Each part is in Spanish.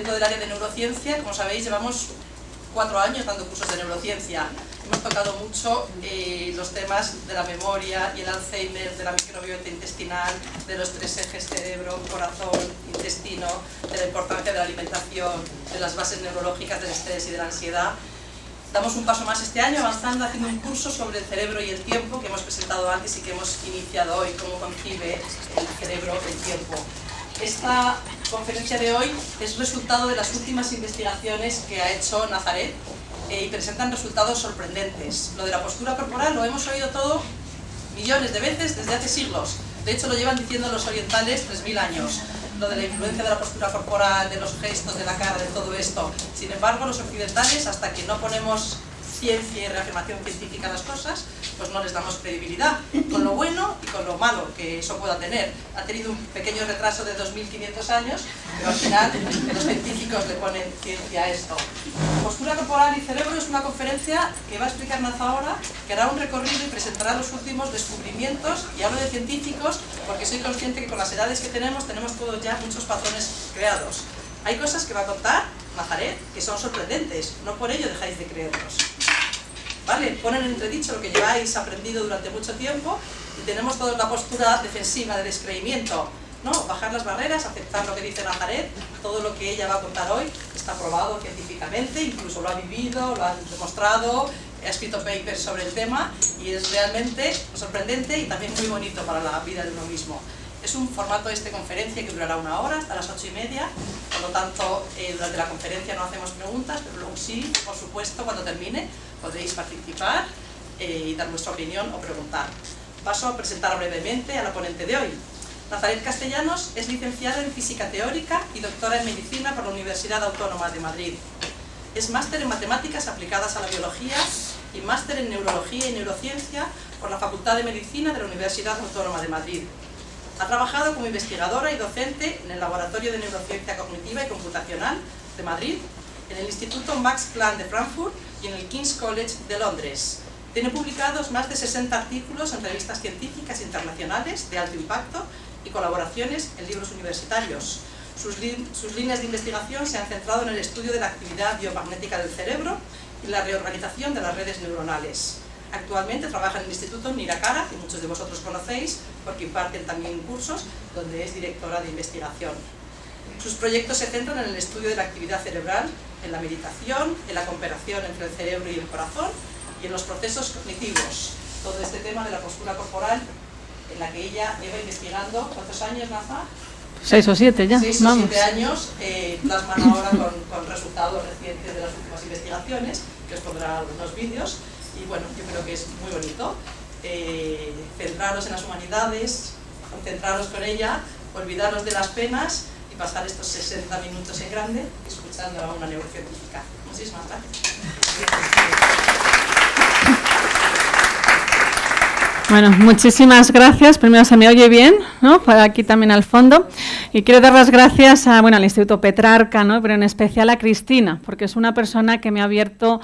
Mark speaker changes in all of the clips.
Speaker 1: dentro del área de neurociencia, como sabéis, llevamos 4 años dando cursos de neurociencia. Hemos tocado mucho los temas de la memoria y el Alzheimer, de la microbiota intestinal, de los 3 ejes cerebro, corazón, intestino, de la importancia de la alimentación, de las bases neurológicas del estrés y de la ansiedad. Damos un paso más este año avanzando, haciendo un curso sobre el cerebro y el tiempo que hemos presentado antes y que hemos iniciado hoy, cómo concibe el cerebro el tiempo. Esta conferencia de hoy es resultado de las últimas investigaciones que ha hecho Nazaret y presentan resultados sorprendentes. Lo de la postura corporal lo hemos oído todo millones de veces desde hace siglos. De hecho, lo llevan diciendo los orientales 3000 años. Lo de la influencia de la postura corporal, de los gestos, de la cara, de todo esto. Sin embargo, los occidentales, hasta que no ponemos ciencia y reafirmación científica a las cosas, pues no les damos credibilidad, con lo bueno y con lo malo que eso pueda tener. Ha tenido un pequeño retraso de 2500 años, pero al final los científicos le ponen ciencia a esto. Postura corporal y cerebro es una conferencia que va a explicarnos ahora, que hará un recorrido y presentará los últimos descubrimientos, y hablo de científicos porque soy consciente que con las edades que tenemos todos ya muchos patrones creados. Hay cosas que va a contar Nazaret que son sorprendentes, no por ello dejáis de creerlos. ¿Vale? Ponen en entredicho lo que lleváis aprendido durante mucho tiempo y tenemos toda la postura defensiva de descreimiento, ¿no? Bajar las barreras, aceptar lo que dice Nazaret, todo lo que ella va a contar hoy está probado científicamente, incluso lo ha vivido, lo ha demostrado, ha escrito papers sobre el tema y es realmente sorprendente y también muy bonito para la vida de uno mismo. Es un formato de conferencia que durará 1 hora, hasta las 8:30, por lo tanto, durante la conferencia no hacemos preguntas, pero luego sí, por supuesto, cuando termine, podréis participar y dar vuestra opinión o preguntar. Paso a presentar brevemente a la ponente de hoy. Nazaret Castellanos es licenciada en Física Teórica y doctora en Medicina por la Universidad Autónoma de Madrid. Es máster en Matemáticas aplicadas a la Biología y máster en Neurología y Neurociencia por la Facultad de Medicina de la Universidad Autónoma de Madrid. Ha trabajado como investigadora y docente en el Laboratorio de Neurociencia Cognitiva y Computacional de Madrid, en el Instituto Max Planck de Frankfurt y en el King's College de Londres. Tiene publicados más de 60 artículos en revistas científicas internacionales de alto impacto y colaboraciones en libros universitarios. Sus líneas de investigación se han centrado en el estudio de la actividad biomagnética del cerebro y la reorganización de las redes neuronales. Actualmente trabaja en el Instituto Nirakara, que muchos de vosotros conocéis, porque imparten también cursos, donde es directora de investigación. Sus proyectos se centran en el estudio de la actividad cerebral, en la meditación, en la cooperación entre el cerebro y el corazón, y en los procesos cognitivos. Todo este tema de la postura corporal, en la que ella lleva investigando, ¿cuántos años, Naza?
Speaker 2: 6 o 7 ya.
Speaker 1: 6 o 7 años, plasman ahora con resultados recientes de las últimas investigaciones, que os pondrá algunos vídeos. Y bueno, yo creo que es muy bonito centraros en las humanidades, concentraros con ella, olvidaros de las penas y pasar estos 60 minutos en grande escuchando a una neurocientífica. Muchísimas gracias.
Speaker 2: Bueno, muchísimas gracias. Primero se me oye bien, ¿no? Por aquí también al fondo. Y quiero dar las gracias al Instituto Petrarca, ¿no? Pero en especial a Cristina, porque es una persona que me ha abierto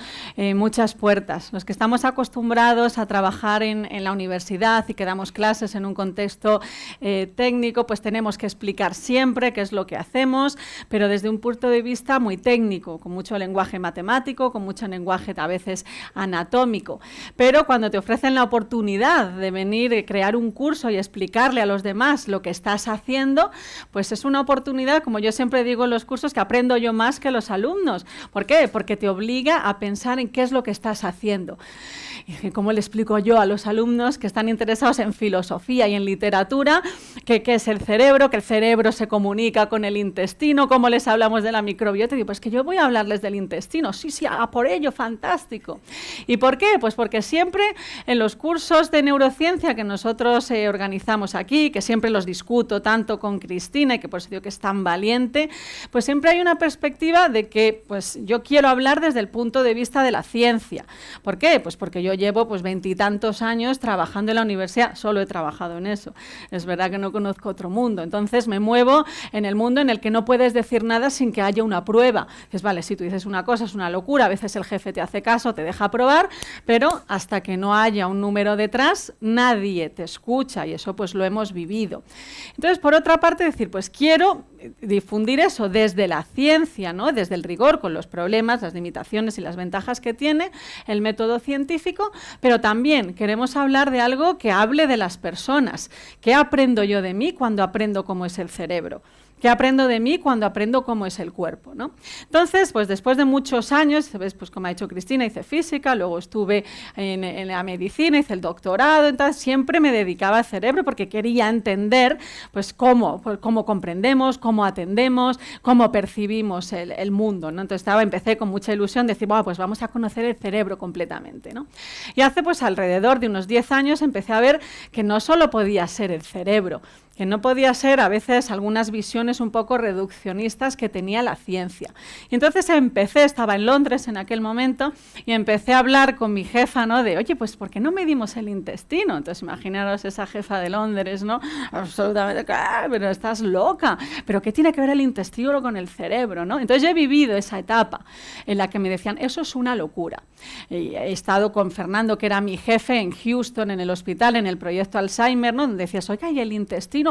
Speaker 2: muchas puertas. Los que estamos acostumbrados a trabajar en la universidad y que damos clases en un contexto técnico, pues tenemos que explicar siempre qué es lo que hacemos, pero desde un punto de vista muy técnico, con mucho lenguaje matemático, con mucho lenguaje a veces anatómico. Pero cuando te ofrecen la oportunidad de venir y crear un curso y explicarle a los demás lo que estás haciendo, pues es una oportunidad, como yo siempre digo en los cursos, que aprendo yo más que los alumnos. ¿Por qué? Porque te obliga a pensar en qué es lo que estás haciendo. Y cómo le explico yo a los alumnos que están interesados en filosofía y en literatura, qué es el cerebro, que el cerebro se comunica con el intestino, cómo les hablamos de la microbiota. Y digo, pues que yo voy a hablarles del intestino. Sí, por ello, fantástico. ¿Y por qué? Pues porque siempre en los cursos de neurociencia que nosotros organizamos aquí, que siempre los discuto tanto con Cristina y que por eso digo que es tan valiente, pues siempre hay una perspectiva de que pues yo quiero hablar desde el punto de vista de la ciencia. ¿Por qué? Pues porque yo llevo pues 20 y tantos años trabajando en la universidad, solo he trabajado en eso. Es verdad que no conozco otro mundo, entonces me muevo en el mundo en el que no puedes decir nada sin que haya una prueba. Dices, vale, si tú dices una cosa es una locura, a veces el jefe te hace caso, te deja probar, pero hasta que no haya un número detrás, nadie te escucha y eso pues lo hemos vivido. Entonces, por otra parte, decir, pues quiero difundir eso desde la ciencia, ¿no? Desde el rigor, con los problemas, las limitaciones y las ventajas que tiene el método científico, pero también queremos hablar de algo que hable de las personas. ¿Qué aprendo yo de mí cuando aprendo cómo es el cerebro? ¿Qué aprendo de mí cuando aprendo cómo es el cuerpo, ¿no? Entonces, pues después de muchos años, pues como ha dicho Cristina, hice física, luego estuve en la medicina, hice el doctorado, entonces siempre me dedicaba al cerebro porque quería entender pues cómo comprendemos, cómo atendemos, cómo percibimos el mundo, ¿no? Entonces empecé con mucha ilusión de decir, bueno, pues vamos a conocer el cerebro completamente, ¿no? Y hace pues alrededor de unos 10 años empecé a ver que no solo podía ser el cerebro, que no podía ser a veces algunas visiones un poco reduccionistas que tenía la ciencia. Y entonces estaba en Londres en aquel momento, y empecé a hablar con mi jefa, ¿no? De, oye, pues ¿por qué no medimos el intestino? Entonces imaginaros esa jefa de Londres, ¿no? Absolutamente, pero estás loca, pero ¿qué tiene que ver el intestino con el cerebro, ¿no? Entonces yo he vivido esa etapa en la que me decían, eso es una locura. Y he estado con Fernando, que era mi jefe en Houston, en el hospital, en el proyecto Alzheimer, ¿no? Donde decías, oiga, y el intestino,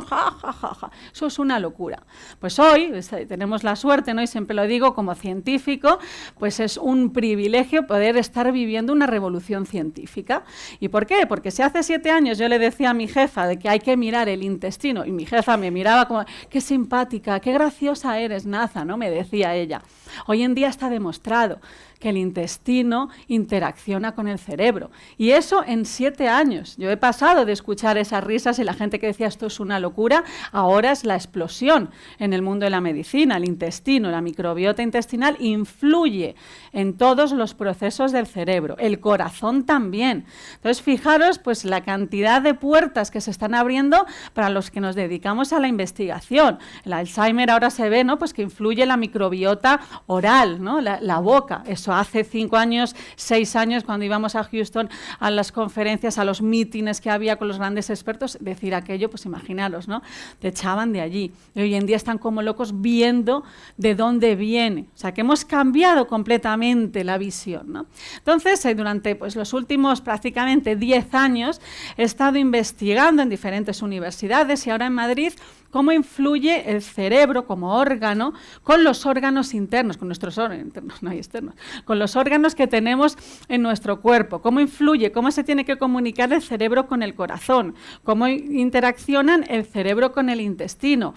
Speaker 2: eso es una locura. Pues hoy tenemos la suerte, ¿no? Y siempre lo digo como científico, pues es un privilegio poder estar viviendo una revolución científica. ¿Y por qué? Porque si hace 7 años yo le decía a mi jefa de que hay que mirar el intestino, y mi jefa me miraba como, qué simpática, qué graciosa eres, Naza, ¿no? Me decía ella. Hoy en día está demostrado que el intestino interacciona con el cerebro. Y eso en 7 años. Yo he pasado de escuchar esas risas y la gente que decía esto es una locura, ahora es la explosión en el mundo de la medicina. El intestino, la microbiota intestinal influye en todos los procesos del cerebro. El corazón también. Entonces, fijaros pues la cantidad de puertas que se están abriendo para los que nos dedicamos a la investigación. El Alzheimer ahora se ve, ¿no? Pues que influye la microbiota oral, ¿no? La boca. Eso hace 5 años, 6 años, cuando íbamos a Houston a las conferencias, a los mítines que había con los grandes expertos, decir aquello, pues imaginaros, ¿no? Te echaban de allí. Y hoy en día están como locos viendo de dónde viene. O sea, que hemos cambiado completamente la visión, ¿no? Entonces, durante pues, los últimos prácticamente 10 años he estado investigando en diferentes universidades y ahora en Madrid cómo influye el cerebro como órgano con los órganos internos, con nuestros órganos internos, no hay externos, con los órganos que tenemos en nuestro cuerpo, cómo influye, cómo se tiene que comunicar el cerebro con el corazón, cómo interaccionan el cerebro con el intestino.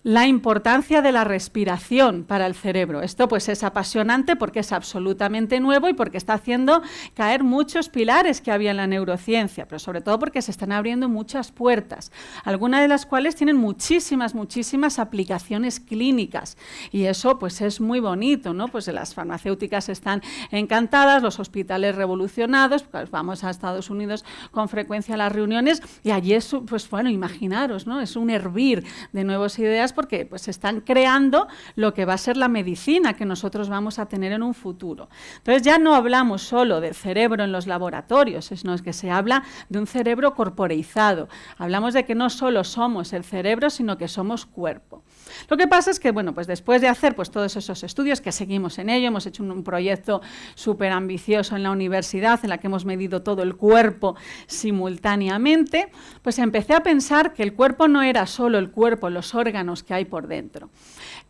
Speaker 2: La importancia de la respiración para el cerebro. Esto pues es apasionante porque es absolutamente nuevo y porque está haciendo caer muchos pilares que había en la neurociencia, pero sobre todo porque se están abriendo muchas puertas, algunas de las cuales tienen muchísimas aplicaciones clínicas, y eso pues es muy bonito, ¿no? Pues las farmacéuticas están encantadas, los hospitales revolucionados, pues vamos a Estados Unidos con frecuencia a las reuniones y allí es, pues bueno, imaginaros, ¿no? Es un hervir de nuevas ideas porque pues están creando lo que va a ser la medicina que nosotros vamos a tener en un futuro. Entonces ya no hablamos solo del cerebro en los laboratorios, sino que se habla de un cerebro corporeizado. Hablamos de que no solo somos el cerebro, sino que somos cuerpo. Lo que pasa es que, bueno, pues después de hacer pues todos esos estudios, que seguimos en ello, hemos hecho un proyecto súper ambicioso en la universidad en la que hemos medido todo el cuerpo simultáneamente, pues empecé a pensar que el cuerpo no era solo el cuerpo, los órganos que hay por dentro.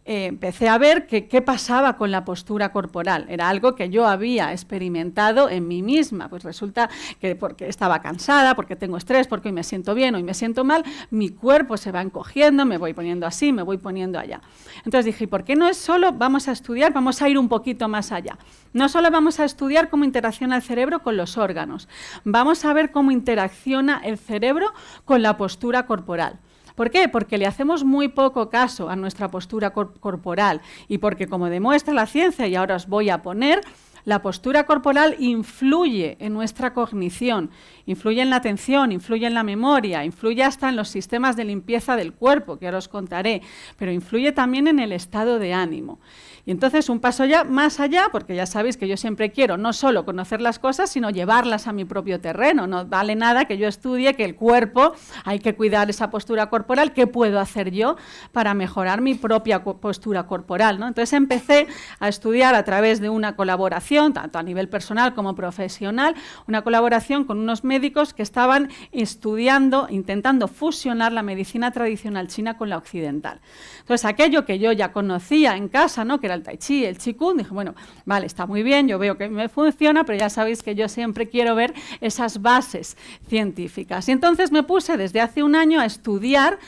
Speaker 2: Empecé a ver qué pasaba con la postura corporal. Era algo que yo había experimentado en mí misma. Pues resulta que porque estaba cansada, porque tengo estrés, porque hoy me siento bien, hoy me siento mal, mi cuerpo se va encogiendo, me voy poniendo así, me voy poniendo allá. Entonces dije, ¿por qué no es solo vamos a estudiar, vamos a ir un poquito más allá? No solo vamos a estudiar cómo interacciona el cerebro con los órganos, vamos a ver cómo interacciona el cerebro con la postura corporal. ¿Por qué? Porque le hacemos muy poco caso a nuestra postura corporal y porque, como demuestra la ciencia, y ahora os voy a poner, la postura corporal influye en nuestra cognición, influye en la atención, influye en la memoria, influye hasta en los sistemas de limpieza del cuerpo, que ahora os contaré, pero influye también en el estado de ánimo. Y entonces un paso ya más allá, porque ya sabéis que yo siempre quiero no solo conocer las cosas, sino llevarlas a mi propio terreno. No vale nada que yo estudie que el cuerpo, hay que cuidar esa postura corporal, ¿qué puedo hacer yo para mejorar mi propia postura corporal, ¿no? Entonces empecé a estudiar a través de una colaboración colaboración, tanto a nivel personal como profesional, una colaboración con unos médicos que estaban estudiando, intentando fusionar la medicina tradicional china con la occidental. Entonces, aquello que yo ya conocía en casa, ¿no?, que era el tai chi, el qigong, dije, bueno, vale, está muy bien, yo veo que me funciona, pero ya sabéis que yo siempre quiero ver esas bases científicas. Y entonces me puse desde hace un año a estudiar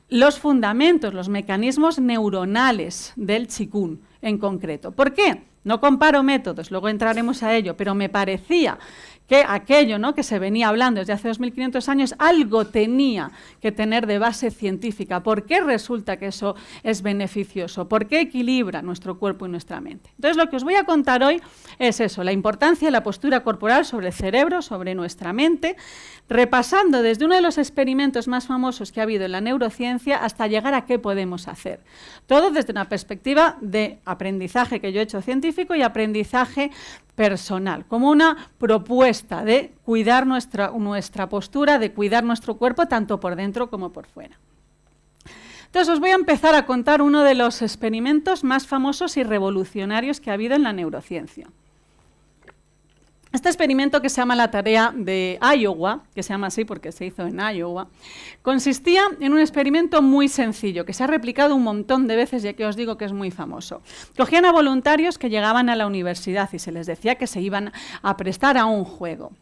Speaker 2: los fundamentos, los mecanismos neuronales del qigong en concreto. ¿Por qué? No comparo métodos, luego entraremos a ello, pero me parecía que aquello, ¿no?, que se venía hablando desde hace 2500 años, algo tenía que tener de base científica. ¿Por qué resulta que eso es beneficioso? ¿Por qué equilibra nuestro cuerpo y nuestra mente? Entonces, lo que os voy a contar hoy es eso, la importancia de la postura corporal sobre el cerebro, sobre nuestra mente, repasando desde uno de los experimentos más famosos que ha habido en la neurociencia hasta llegar a qué podemos hacer. Todo desde una perspectiva de aprendizaje que yo he hecho científico y aprendizaje personal, como una propuesta de cuidar nuestra postura, de cuidar nuestro cuerpo tanto por dentro como por fuera. Entonces os voy a empezar a contar uno de los experimentos más famosos y revolucionarios que ha habido en la neurociencia. Este experimento, que se llama la tarea de Iowa, que se llama así porque se hizo en Iowa, consistía en un experimento muy sencillo, que se ha replicado un montón de veces, ya que os digo que es muy famoso. Cogían a voluntarios que llegaban a la universidad y se les decía que se iban a prestar a un juego.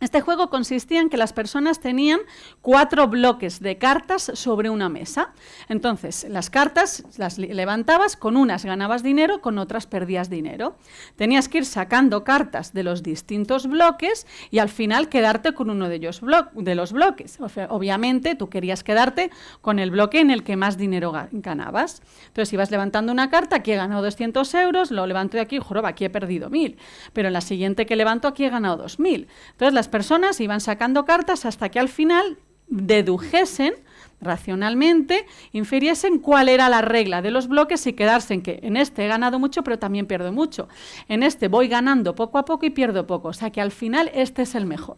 Speaker 2: Este juego consistía en que las personas tenían 4 bloques de cartas sobre una mesa. Entonces, las cartas las levantabas, con unas ganabas dinero, con otras perdías dinero. Tenías que ir sacando cartas de los distintos bloques y al final quedarte con uno de los bloques. Obviamente, tú querías quedarte con el bloque en el que más dinero ganabas. Entonces, ibas levantando una carta, aquí he ganado 200 euros, lo levanto de aquí, joroba, aquí he perdido 1000. Pero en la siguiente que levanto, aquí he ganado 2000. Entonces, las personas iban sacando cartas hasta que al final dedujesen racionalmente, infiriesen cuál era la regla de los bloques y quedarse en que en este he ganado mucho pero también pierdo mucho, en este voy ganando poco a poco y pierdo poco, o sea que al final este es el mejor.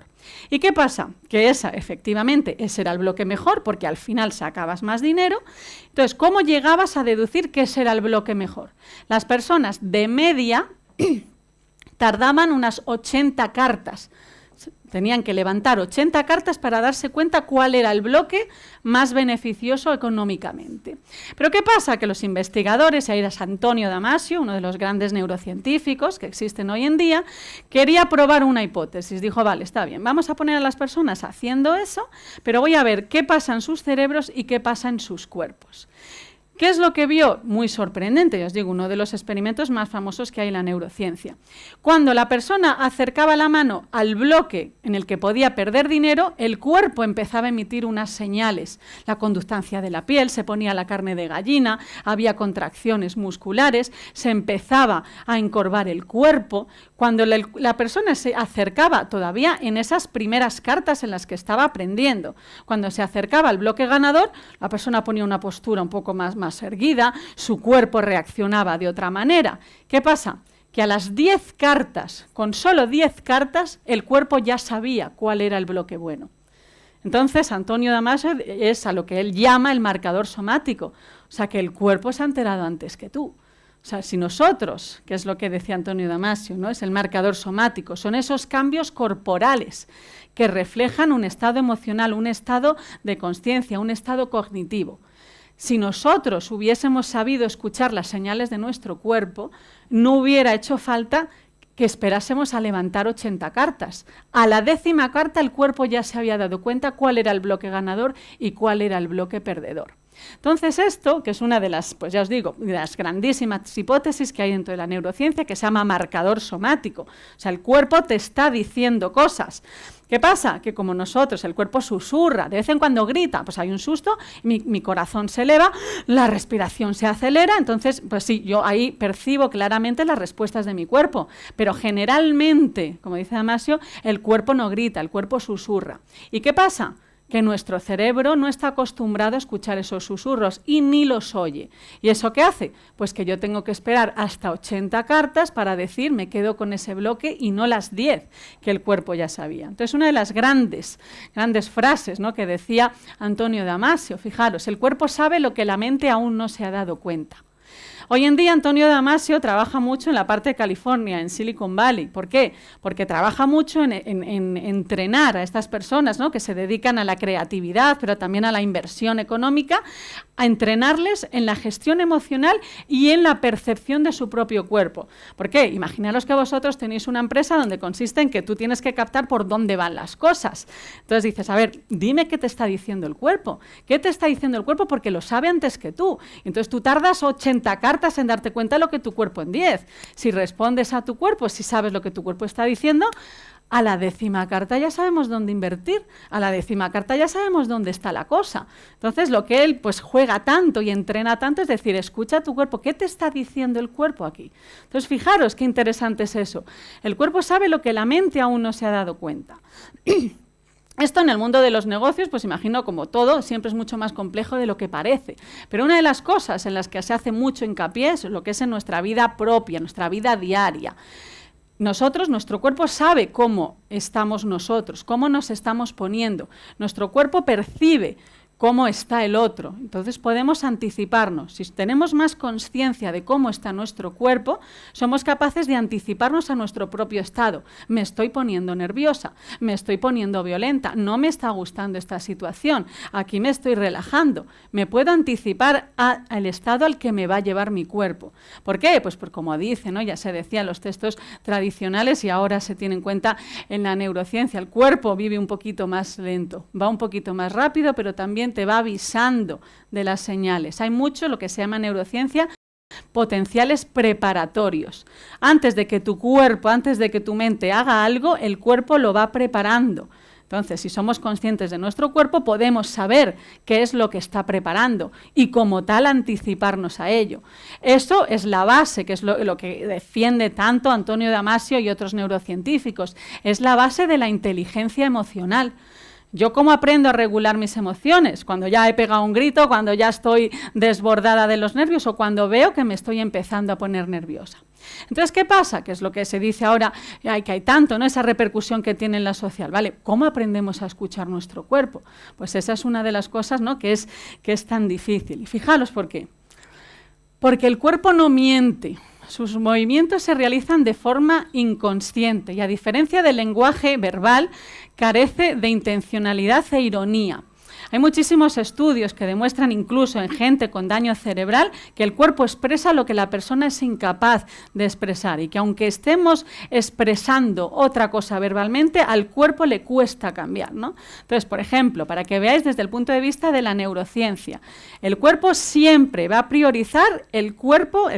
Speaker 2: ¿Y qué pasa? Que efectivamente ese era el bloque mejor porque al final sacabas más dinero. Entonces, ¿cómo llegabas a deducir que ese era el bloque mejor? Las personas de media tardaban unas 80 cartas. Tenían que levantar 80 cartas para darse cuenta cuál era el bloque más beneficioso económicamente. Pero ¿qué pasa? Que los investigadores, ahí era Antonio Damasio, uno de los grandes neurocientíficos que existen hoy en día, quería probar una hipótesis. Dijo, vale, está bien, vamos a poner a las personas haciendo eso, pero voy a ver qué pasa en sus cerebros y qué pasa en sus cuerpos. ¿Qué es lo que vio? Muy sorprendente, ya os digo, uno de los experimentos más famosos que hay en la neurociencia. Cuando la persona acercaba la mano al bloque en el que podía perder dinero, el cuerpo empezaba a emitir unas señales. La conductancia de la piel, se ponía la carne de gallina, había contracciones musculares, se empezaba a encorvar el cuerpo. Cuando la persona se acercaba, todavía en esas primeras cartas en las que estaba aprendiendo, cuando se acercaba al bloque ganador, la persona ponía una postura un poco más erguida, su cuerpo reaccionaba de otra manera. ¿Qué pasa? Que a las 10 cartas, con solo 10 cartas, el cuerpo ya sabía cuál era el bloque bueno. Entonces, Antonio Damasio es a lo que él llama el marcador somático, o sea, que el cuerpo se ha enterado antes que tú. O sea, si nosotros, que es lo que decía Antonio Damasio, ¿no?, es el marcador somático, son esos cambios corporales que reflejan un estado emocional, un estado de consciencia, un estado cognitivo. Si nosotros hubiésemos sabido escuchar las señales de nuestro cuerpo, no hubiera hecho falta que esperásemos a levantar 80 cartas. A la 10ª carta el cuerpo ya se había dado cuenta cuál era el bloque ganador y cuál era el bloque perdedor. Entonces esto, que es una de las, pues ya os digo, de las grandísimas hipótesis que hay dentro de la neurociencia, que se llama marcador somático. O sea, el cuerpo te está diciendo cosas. ¿Qué pasa? Que como nosotros, el cuerpo susurra, de vez en cuando grita, pues hay un susto, mi corazón se eleva, la respiración se acelera, entonces, pues sí, yo ahí percibo claramente las respuestas de mi cuerpo, pero generalmente, como dice Damasio, el cuerpo no grita, el cuerpo susurra. ¿Y qué pasa? Que nuestro cerebro no está acostumbrado a escuchar esos susurros y ni los oye. ¿Y eso qué hace? Pues que yo tengo que esperar hasta 80 cartas para decir me quedo con ese bloque y no las 10 que el cuerpo ya sabía. Entonces, una de las grandes frases, ¿no?, que decía Antonio Damasio, fijaros, el cuerpo sabe lo que la mente aún no se ha dado cuenta. Hoy en día Antonio Damasio trabaja mucho en la parte de California, en Silicon Valley. ¿Por qué? Porque trabaja mucho en entrenar a estas personas, ¿no?, que se dedican a la creatividad, pero también a la inversión económica, a entrenarles en la gestión emocional y en la percepción de su propio cuerpo. ¿Por qué? Imaginaros que vosotros tenéis una empresa donde consiste en que tú tienes que captar por dónde van las cosas. Entonces dices, a ver, dime qué te está diciendo el cuerpo. ¿Qué te está diciendo el cuerpo? Porque lo sabe antes que tú. Entonces tú tardas 80 cartas en darte cuenta de lo que tu cuerpo en 10. Si respondes a tu cuerpo, si sabes lo que tu cuerpo está diciendo, a la 10ª carta ya sabemos dónde invertir, a la 10ª carta ya sabemos dónde está la cosa. Entonces lo que él pues juega tanto y entrena tanto es decir, escucha tu cuerpo, ¿qué te está diciendo el cuerpo aquí? Entonces fijaros qué interesante es eso. El cuerpo sabe lo que la mente aún no se ha dado cuenta. Esto en el mundo de los negocios, pues imagino como todo, siempre es mucho más complejo de lo que parece. Pero una de las cosas en las que se hace mucho hincapié es lo que es en nuestra vida propia, nuestra vida diaria. Nuestro cuerpo sabe cómo estamos nosotros, cómo nos estamos poniendo. Nuestro cuerpo percibe cómo está el otro. Entonces podemos anticiparnos. Si tenemos más conciencia de cómo está nuestro cuerpo, somos capaces de anticiparnos a nuestro propio estado. Me estoy poniendo nerviosa, me estoy poniendo violenta, no me está gustando esta situación, aquí me estoy relajando. Me puedo anticipar al estado al que me va a llevar mi cuerpo. ¿Por qué? Pues por como dice, ¿no? Ya se decía en los textos tradicionales y ahora se tiene en cuenta en la neurociencia. El cuerpo vive un poquito más lento, va un poquito más rápido, pero también te va avisando de las señales. Hay mucho lo que se llama neurociencia, potenciales preparatorios. Antes de que tu cuerpo, antes de que tu mente haga algo, el cuerpo lo va preparando. Entonces, si somos conscientes de nuestro cuerpo, podemos saber qué es lo que está preparando y como tal anticiparnos a ello. Eso es la base, que es lo que defiende tanto Antonio Damasio y otros neurocientíficos. Es la base de la inteligencia emocional. ¿Yo cómo aprendo a regular mis emociones? Cuando ya he pegado un grito, cuando ya estoy desbordada de los nervios o cuando veo que me estoy empezando a poner nerviosa. Entonces, ¿qué pasa? Que es lo que se dice ahora, que hay tanto, ¿no?, esa repercusión que tiene en la social. ¿Vale? ¿Cómo aprendemos a escuchar nuestro cuerpo? Pues esa es una de las cosas, ¿no?, que es tan difícil. Y fijaros por qué. Porque el cuerpo no miente. Sus movimientos se realizan de forma inconsciente y, a diferencia del lenguaje verbal, carece de intencionalidad e ironía. Hay muchísimos estudios que demuestran, incluso en gente con daño cerebral, que el cuerpo expresa lo que la persona es incapaz de expresar y que aunque estemos expresando otra cosa verbalmente, al cuerpo le cuesta cambiar, ¿no? Entonces, por ejemplo, para que veáis desde el punto de vista de la neurociencia, el cuerpo siempre va a priorizar el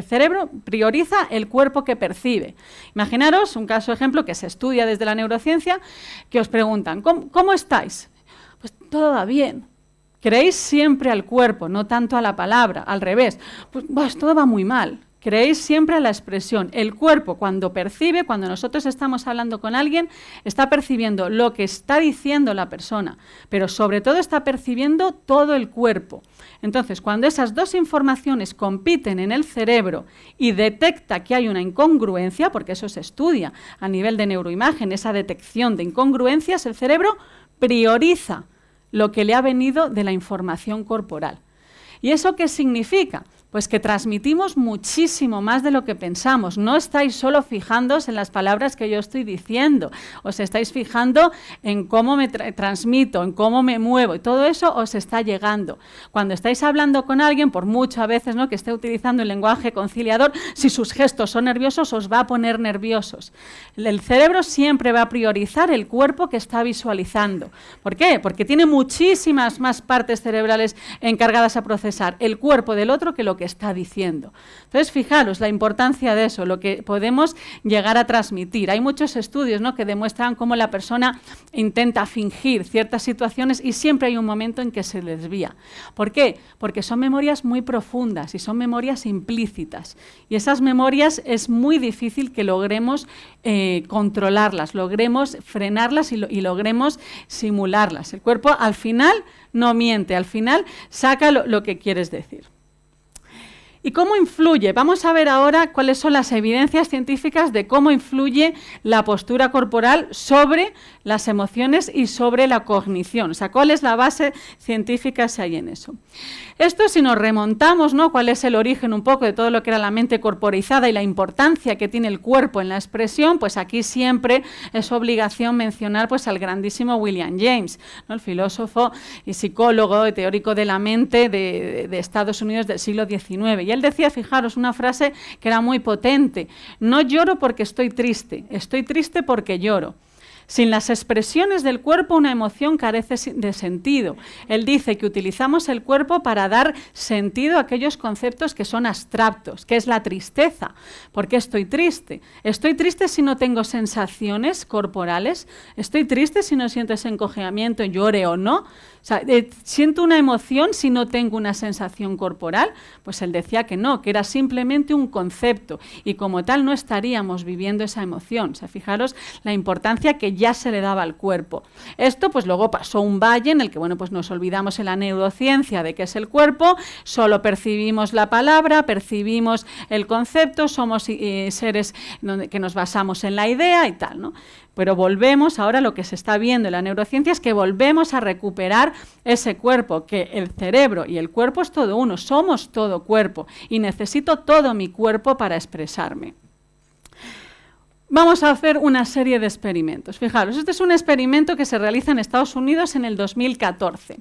Speaker 2: cerebro prioriza el cuerpo que percibe. Imaginaros un caso ejemplo que se estudia desde la neurociencia, que os preguntan, ¿cómo estáis? Pues todo va bien. Creéis siempre al cuerpo, no tanto a la palabra, al revés. Pues todo va muy mal. Creéis siempre a la expresión. El cuerpo, cuando percibe, cuando nosotros estamos hablando con alguien, está percibiendo lo que está diciendo la persona, pero sobre todo está percibiendo todo el cuerpo. Entonces, cuando esas dos informaciones compiten en el cerebro y detecta que hay una incongruencia, porque eso se estudia a nivel de neuroimagen, esa detección de incongruencias, el cerebro prioriza lo que le ha venido de la información corporal. ¿Y eso qué significa? Pues que transmitimos muchísimo más de lo que pensamos. No estáis solo fijándoos en las palabras que yo estoy diciendo, os estáis fijando en cómo me transmito, en cómo me muevo, y todo eso os está llegando. Cuando estáis hablando con alguien, por mucho a veces, ¿no?, que esté utilizando el lenguaje conciliador, si sus gestos son nerviosos, os va a poner nerviosos. El cerebro siempre va a priorizar el cuerpo que está visualizando. ¿Por qué? Porque tiene muchísimas más partes cerebrales encargadas a procesar el cuerpo del otro que lo que está diciendo. Entonces, fijaros la importancia de eso, lo que podemos llegar a transmitir. Hay muchos estudios, ¿no?, que demuestran cómo la persona intenta fingir ciertas situaciones y siempre hay un momento en que se desvía. ¿Por qué? Porque son memorias muy profundas y son memorias implícitas. Y esas memorias es muy difícil que logremos controlarlas, logremos frenarlas y logremos simularlas. El cuerpo al final no miente, al final saca lo que quieres decir. ¿Y cómo influye? Vamos a ver ahora cuáles son las evidencias científicas de cómo influye la postura corporal sobre las emociones y sobre la cognición. O sea, cuál es la base científica si hay en eso. Esto, si nos remontamos, ¿no?, cuál es el origen un poco de todo lo que era la mente corporizada y la importancia que tiene el cuerpo en la expresión, pues aquí siempre es obligación mencionar pues al grandísimo William James, ¿no?, el filósofo y psicólogo y teórico de la mente de Estados Unidos del siglo XIX. Y él decía, fijaros, una frase que era muy potente: no lloro porque estoy triste porque lloro. Sin las expresiones del cuerpo, una emoción carece de sentido. Él dice que utilizamos el cuerpo para dar sentido a aquellos conceptos que son abstractos, que es la tristeza. ¿Por qué estoy triste? ¿Estoy triste si no tengo sensaciones corporales? ¿Estoy triste si no siento ese encogimiento, llore o no? O sea, ¿siento una emoción si no tengo una sensación corporal? Pues él decía que no, que era simplemente un concepto y como tal no estaríamos viviendo esa emoción. O sea, fijaros la importancia que ya se le daba al cuerpo. Esto pues luego pasó un valle en el que, bueno, pues nos olvidamos en la neurociencia de qué es el cuerpo, solo percibimos la palabra, percibimos el concepto, somos seres que nos basamos en la idea y tal, ¿no? Pero volvemos, ahora lo que se está viendo en la neurociencia es que volvemos a recuperar ese cuerpo, que el cerebro y el cuerpo es todo uno, somos todo cuerpo y necesito todo mi cuerpo para expresarme. Vamos a hacer una serie de experimentos. Fijaros, este es un experimento que se realiza en Estados Unidos en el 2014.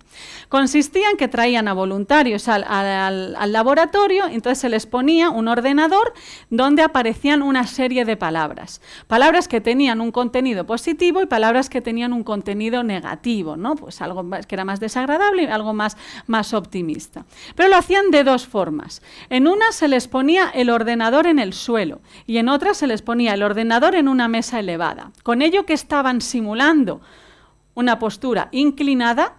Speaker 2: Consistía en que traían a voluntarios al laboratorio, entonces se les ponía un ordenador donde aparecían una serie de palabras. Palabras que tenían un contenido positivo y palabras que tenían un contenido negativo, ¿no? Pues algo que era más desagradable y algo más optimista. Pero lo hacían de dos formas. En una se les ponía el ordenador en el suelo y en otra se les ponía el ordenador en una mesa elevada. Con ello que estaban simulando una postura inclinada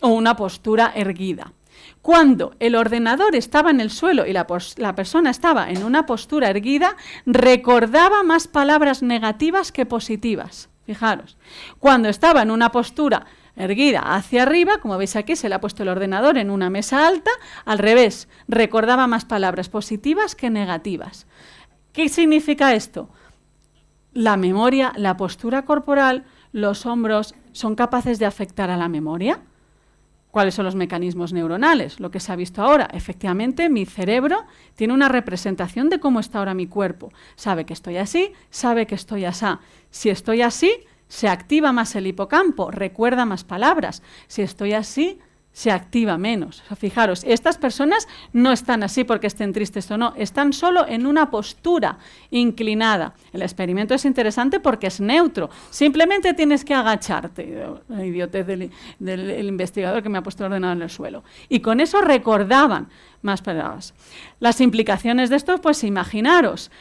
Speaker 2: o una postura erguida. Cuando el ordenador estaba en el suelo y la persona estaba en una postura erguida, recordaba más palabras negativas que positivas. Fijaros, cuando estaba en una postura erguida hacia arriba, como veis aquí se le ha puesto el ordenador en una mesa alta, al revés, recordaba más palabras positivas que negativas. ¿Qué significa esto? La memoria, la postura corporal, los hombros, ¿son capaces de afectar a la memoria? ¿Cuáles son los mecanismos neuronales? Lo que se ha visto ahora, efectivamente, mi cerebro tiene una representación de cómo está ahora mi cuerpo. Sabe que estoy así, sabe que estoy asá. Si estoy así, se activa más el hipocampo, recuerda más palabras. Si estoy así, se activa menos. O sea, fijaros, estas personas no están así porque estén tristes o no, están solo en una postura inclinada. El experimento es interesante porque es neutro, simplemente tienes que agacharte. La idiotez del investigador que me ha puesto el ordenador en el suelo. Y con eso recordaban más palabras. Las implicaciones de esto, pues imaginaros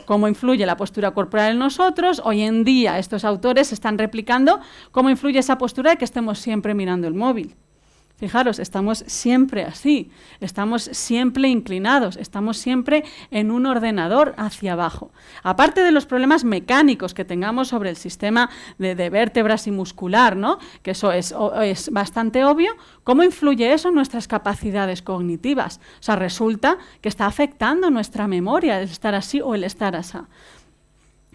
Speaker 2: cómo influye la postura corporal en nosotros. Hoy en día estos autores están replicando cómo influye esa postura de que estemos siempre mirando el móvil. Fijaros, estamos siempre así, estamos siempre inclinados, estamos siempre en un ordenador hacia abajo. Aparte de los problemas mecánicos que tengamos sobre el sistema de vértebras y muscular, ¿no?, que eso es bastante obvio, ¿cómo influye eso en nuestras capacidades cognitivas? O sea, resulta que está afectando nuestra memoria el estar así o el estar así.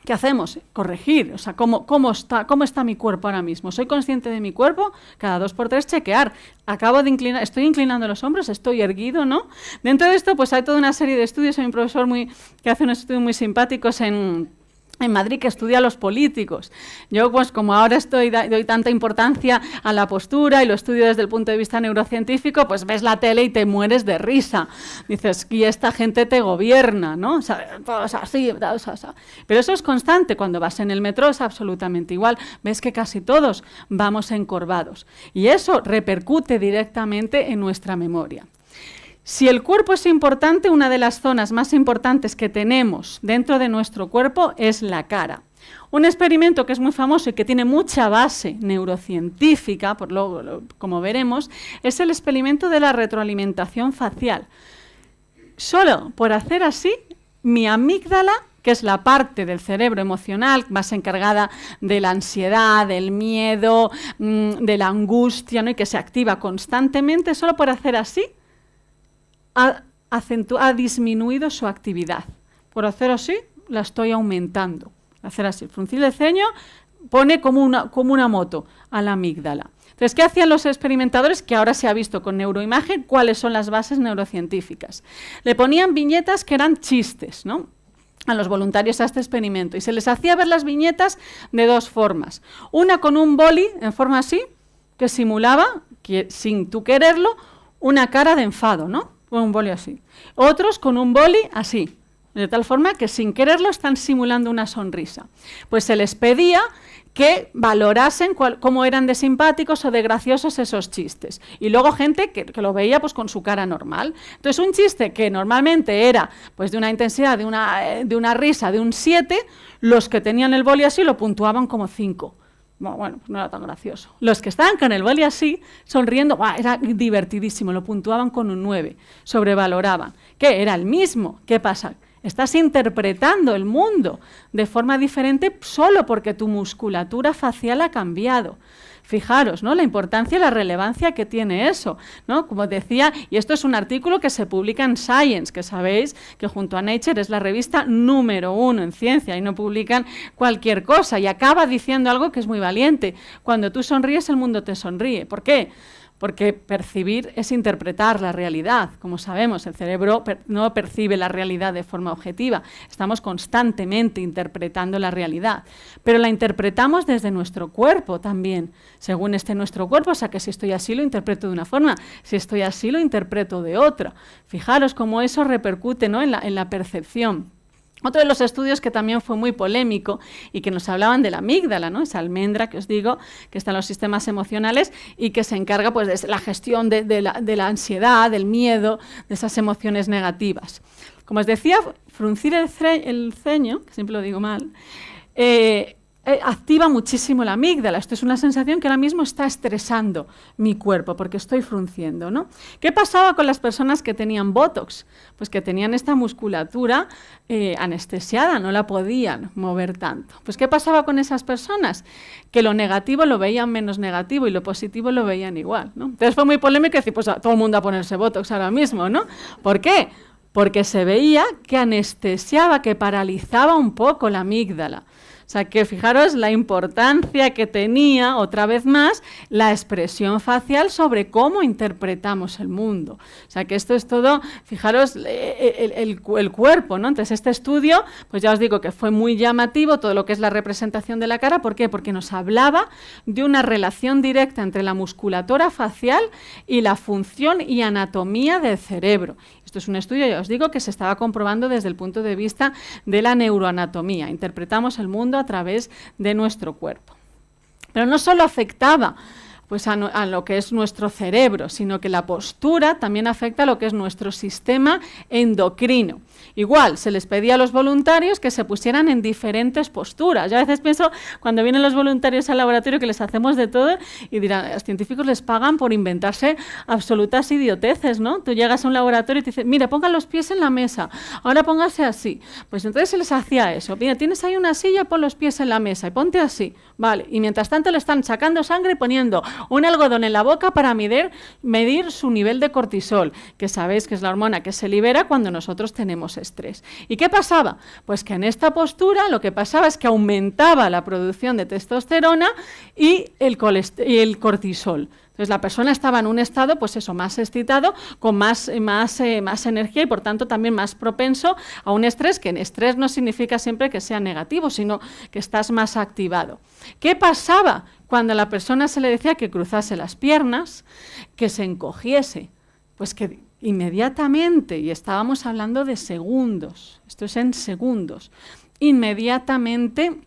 Speaker 2: ¿Qué hacemos? Corregir, o sea, ¿cómo está mi cuerpo ahora mismo? ¿Soy consciente de mi cuerpo? Cada 2 por 3 chequear. Acabo de inclinar, estoy inclinando los hombros, estoy erguido, ¿no? Dentro de esto, pues hay toda una serie de estudios. Hay un profesor que hace unos estudios muy simpáticos en Madrid, que estudia a los políticos. Yo, pues como ahora doy tanta importancia a la postura y lo estudio desde el punto de vista neurocientífico, pues ves la tele y te mueres de risa. Dices, y esta gente te gobierna, ¿no? O sea, todos así, todos así. Pero eso es constante. Cuando vas en el metro es absolutamente igual. Ves que casi todos vamos encorvados. Y eso repercute directamente en nuestra memoria. Si el cuerpo es importante, una de las zonas más importantes que tenemos dentro de nuestro cuerpo es la cara. Un experimento que es muy famoso y que tiene mucha base neurocientífica, como veremos, es el experimento de la retroalimentación facial. Solo por hacer así, mi amígdala, que es la parte del cerebro emocional más encargada de la ansiedad, del miedo, de la angustia, ¿no?, y que se activa constantemente, solo por hacer así, ha disminuido su actividad. Por hacer así, la estoy aumentando. Hacer así, fruncir el ceño pone como una moto a la amígdala. Entonces, ¿qué hacían los experimentadores? Que ahora se ha visto con neuroimagen cuáles son las bases neurocientíficas. Le ponían viñetas que eran chistes, ¿no?, a los voluntarios a este experimento, y se les hacía ver las viñetas de dos formas. Una con un boli en forma así, que simulaba, sin tú quererlo, una cara de enfado, ¿no? Con un boli así. Otros con un boli así, de tal forma que sin quererlo están simulando una sonrisa. Pues se les pedía que valorasen cómo eran de simpáticos o de graciosos esos chistes. Y luego gente que lo veía pues con su cara normal. Entonces, un chiste que normalmente era pues de una intensidad, de una risa de un 7, los que tenían el boli así lo puntuaban como 5. Bueno, pues no era tan gracioso. Los que estaban con el boli así, sonriendo, era divertidísimo, lo puntuaban con un 9, sobrevaloraban. ¿Qué? Era el mismo. ¿Qué pasa? Estás interpretando el mundo de forma diferente solo porque tu musculatura facial ha cambiado. Fijaros, ¿no?, la importancia y la relevancia que tiene eso, ¿no? Como decía, y esto es un artículo que se publica en Science, que sabéis que junto a Nature es la revista número 1 en ciencia y no publican cualquier cosa, y acaba diciendo algo que es muy valiente. Cuando tú sonríes, el mundo te sonríe. ¿Por qué? Porque percibir es interpretar la realidad. Como sabemos, el cerebro no percibe la realidad de forma objetiva. Estamos constantemente interpretando la realidad. Pero la interpretamos desde nuestro cuerpo también. Según esté nuestro cuerpo, o sea que si estoy así lo interpreto de una forma, si estoy así lo interpreto de otra. Fijaros cómo eso repercute, ¿no?, en la percepción. Otro de los estudios que también fue muy polémico y que nos hablaban de la amígdala, ¿no?, esa almendra que os digo, que está en los sistemas emocionales y que se encarga pues, de la gestión de la ansiedad, del miedo, de esas emociones negativas. Como os decía, fruncir el ceño, que siempre lo digo mal, activa muchísimo la amígdala. Esto es una sensación que ahora mismo está estresando mi cuerpo porque estoy frunciendo, ¿no? ¿Qué pasaba con las personas que tenían Botox? Pues que tenían esta musculatura anestesiada, no la podían mover tanto. Pues ¿qué pasaba con esas personas? Que lo negativo lo veían menos negativo y lo positivo lo veían igual, ¿no? Entonces fue muy polémico decir, pues a todo el mundo a ponerse Botox ahora mismo, ¿no? ¿Por qué? Porque se veía que anestesiaba, que paralizaba un poco la amígdala. O sea, que fijaros la importancia que tenía, otra vez más, la expresión facial sobre cómo interpretamos el mundo. O sea, que esto es todo, fijaros, el cuerpo, ¿no? Entonces, este estudio, pues ya os digo que fue muy llamativo, todo lo que es la representación de la cara. ¿Por qué? Porque nos hablaba de una relación directa entre la musculatura facial y la función y anatomía del cerebro. Esto es un estudio, ya os digo, que se estaba comprobando desde el punto de vista de la neuroanatomía. Interpretamos el mundo a través de nuestro cuerpo. Pero no solo afectaba pues a lo que es nuestro cerebro, sino que la postura también afecta a lo que es nuestro sistema endocrino. Igual, se les pedía a los voluntarios que se pusieran en diferentes posturas. Yo a veces pienso, cuando vienen los voluntarios al laboratorio, que les hacemos de todo, y dirán, los científicos les pagan por inventarse absolutas idioteces, ¿no? Tú llegas a un laboratorio y te dicen, mira, pongan los pies en la mesa, ahora póngase así. Pues entonces se les hacía eso. Mira, tienes ahí una silla, pon los pies en la mesa y ponte así. Vale, y mientras tanto le están sacando sangre y poniendo un algodón en la boca para medir su nivel de cortisol, que sabéis que es la hormona que se libera cuando nosotros tenemos estrés. ¿Y qué pasaba? Pues que en esta postura lo que pasaba es que aumentaba la producción de testosterona y el cortisol. Entonces la persona estaba en un estado, pues eso, más excitado, con más energía y por tanto también más propenso a un estrés, que en estrés no significa siempre que sea negativo, sino que estás más activado. ¿Qué pasaba cuando a la persona se le decía que cruzase las piernas, que se encogiese? Pues que inmediatamente, y estábamos hablando de segundos, esto es en segundos, inmediatamente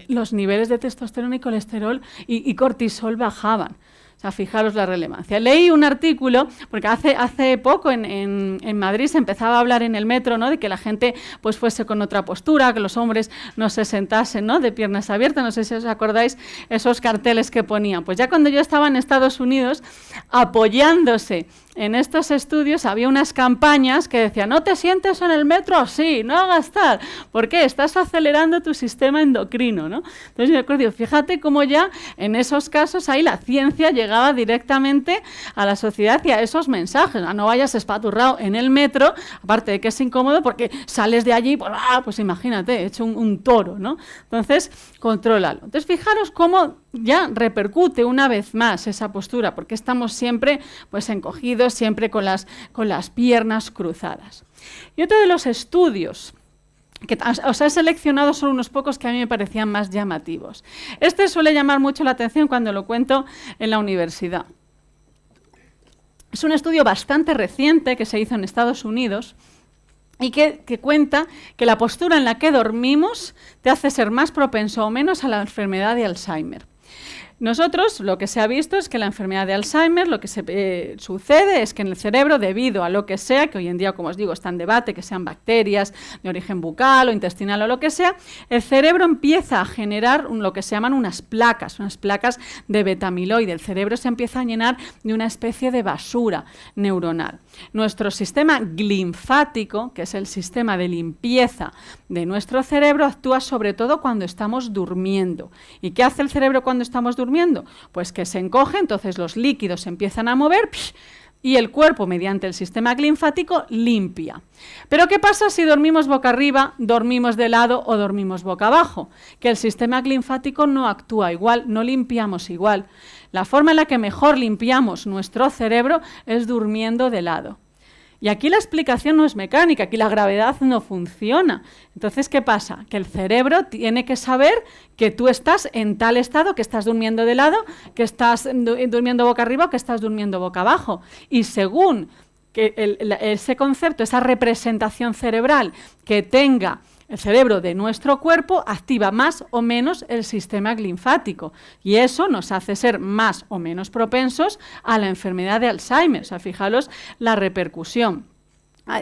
Speaker 2: los niveles de testosterona y colesterol y cortisol bajaban. O sea, fijaros la relevancia. Leí un artículo, porque hace poco en Madrid se empezaba a hablar en el metro, ¿no?, de que la gente pues fuese con otra postura, que los hombres no se sentasen, ¿no?, de piernas abiertas. No sé si os acordáis esos carteles que ponían. Pues ya cuando yo estaba en Estados Unidos, apoyándose en estos estudios había unas campañas que decían, no te sientes en el metro, sí, no hagas tal. ¿Por qué? Estás acelerando tu sistema endocrino, ¿no? Entonces yo me acuerdo, fíjate cómo ya en esos casos ahí la ciencia llegaba directamente a la sociedad y a esos mensajes. No vayas espaturrado en el metro, aparte de que es incómodo porque sales de allí, pues imagínate, hecho un toro, ¿no? Entonces, contrólalo. Entonces, fijaros cómo ya repercute una vez más esa postura, porque estamos siempre pues encogidos, siempre con las piernas cruzadas. Y otro de los estudios que os he seleccionado solo unos pocos que a mí me parecían más llamativos. Este suele llamar mucho la atención cuando lo cuento en la universidad. Es un estudio bastante reciente que se hizo en Estados Unidos y que cuenta que la postura en la que dormimos te hace ser más propenso o menos a la enfermedad de Alzheimer. Nosotros lo que se ha visto es que la enfermedad de Alzheimer, lo que sucede es que en el cerebro, debido a lo que sea, que hoy en día, como os digo, está en debate, que sean bacterias de origen bucal o intestinal o lo que sea, el cerebro empieza a generar lo que se llaman unas placas de beta-amiloide. El cerebro se empieza a llenar de una especie de basura neuronal. Nuestro sistema linfático, que es el sistema de limpieza de nuestro cerebro, actúa sobre todo cuando estamos durmiendo. ¿Y qué hace el cerebro cuando estamos durmiendo? Pues que se encoge, entonces los líquidos se empiezan a mover y el cuerpo, mediante el sistema linfático, limpia. Pero ¿qué pasa si dormimos boca arriba, dormimos de lado o dormimos boca abajo? Que el sistema linfático no actúa igual, no limpiamos igual. La forma en la que mejor limpiamos nuestro cerebro es durmiendo de lado. Y aquí la explicación no es mecánica, aquí la gravedad no funciona. Entonces, ¿qué pasa? Que el cerebro tiene que saber que tú estás en tal estado, que estás durmiendo de lado, que estás durmiendo boca arriba o que estás durmiendo boca abajo. Y según que ese concepto, esa representación cerebral que tenga el cerebro de nuestro cuerpo, activa más o menos el sistema linfático y eso nos hace ser más o menos propensos a la enfermedad de Alzheimer. O sea, fijaros la repercusión.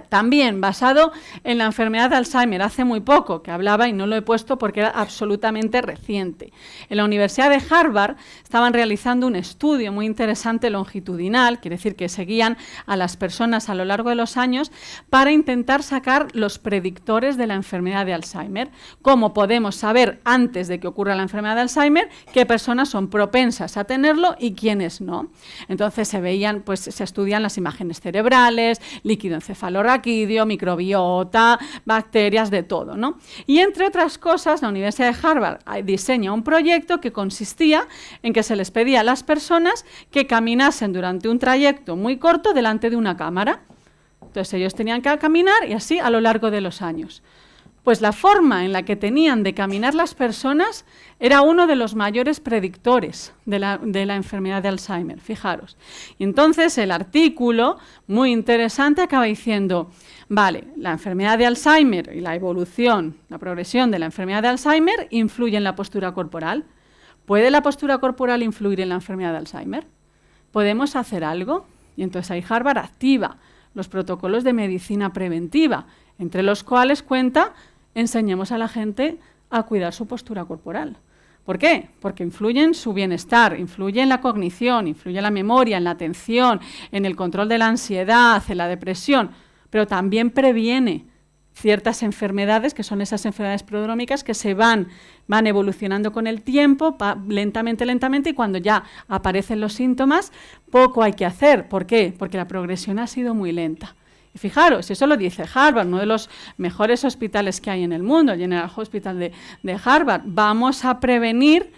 Speaker 2: También basado en la enfermedad de Alzheimer, hace muy poco que hablaba y no lo he puesto porque era absolutamente reciente. En la Universidad de Harvard estaban realizando un estudio muy interesante longitudinal, quiere decir que seguían a las personas a lo largo de los años para intentar sacar los predictores de la enfermedad de Alzheimer. Cómo podemos saber antes de que ocurra la enfermedad de Alzheimer qué personas son propensas a tenerlo y quiénes no. Entonces se estudian las imágenes cerebrales, líquido encefalográfico, raquidio, microbiota, bacterias, de todo, ¿no? Y entre otras cosas, la Universidad de Harvard diseña un proyecto que consistía en que se les pedía a las personas que caminasen durante un trayecto muy corto delante de una cámara. Entonces ellos tenían que caminar y así a lo largo de los años. Pues la forma en la que tenían de caminar las personas era uno de los mayores predictores de la enfermedad de Alzheimer, fijaros. Y entonces el artículo, muy interesante, acaba diciendo, vale, la enfermedad de Alzheimer y la evolución, la progresión de la enfermedad de Alzheimer influye en la postura corporal. ¿Puede la postura corporal influir en la enfermedad de Alzheimer? ¿Podemos hacer algo? Y entonces ahí Harvard activa los protocolos de medicina preventiva, entre los cuales cuenta enseñemos a la gente a cuidar su postura corporal. ¿Por qué? Porque influye en su bienestar, influye en la cognición, influye en la memoria, en la atención, en el control de la ansiedad, en la depresión, pero también previene ciertas enfermedades, que son esas enfermedades prodrómicas que se van evolucionando con el tiempo, lentamente, y cuando ya aparecen los síntomas, poco hay que hacer. ¿Por qué? Porque la progresión ha sido muy lenta. Y fijaros, eso lo dice Harvard, uno de los mejores hospitales que hay en el mundo, el General Hospital de Harvard. Vamos a prevenir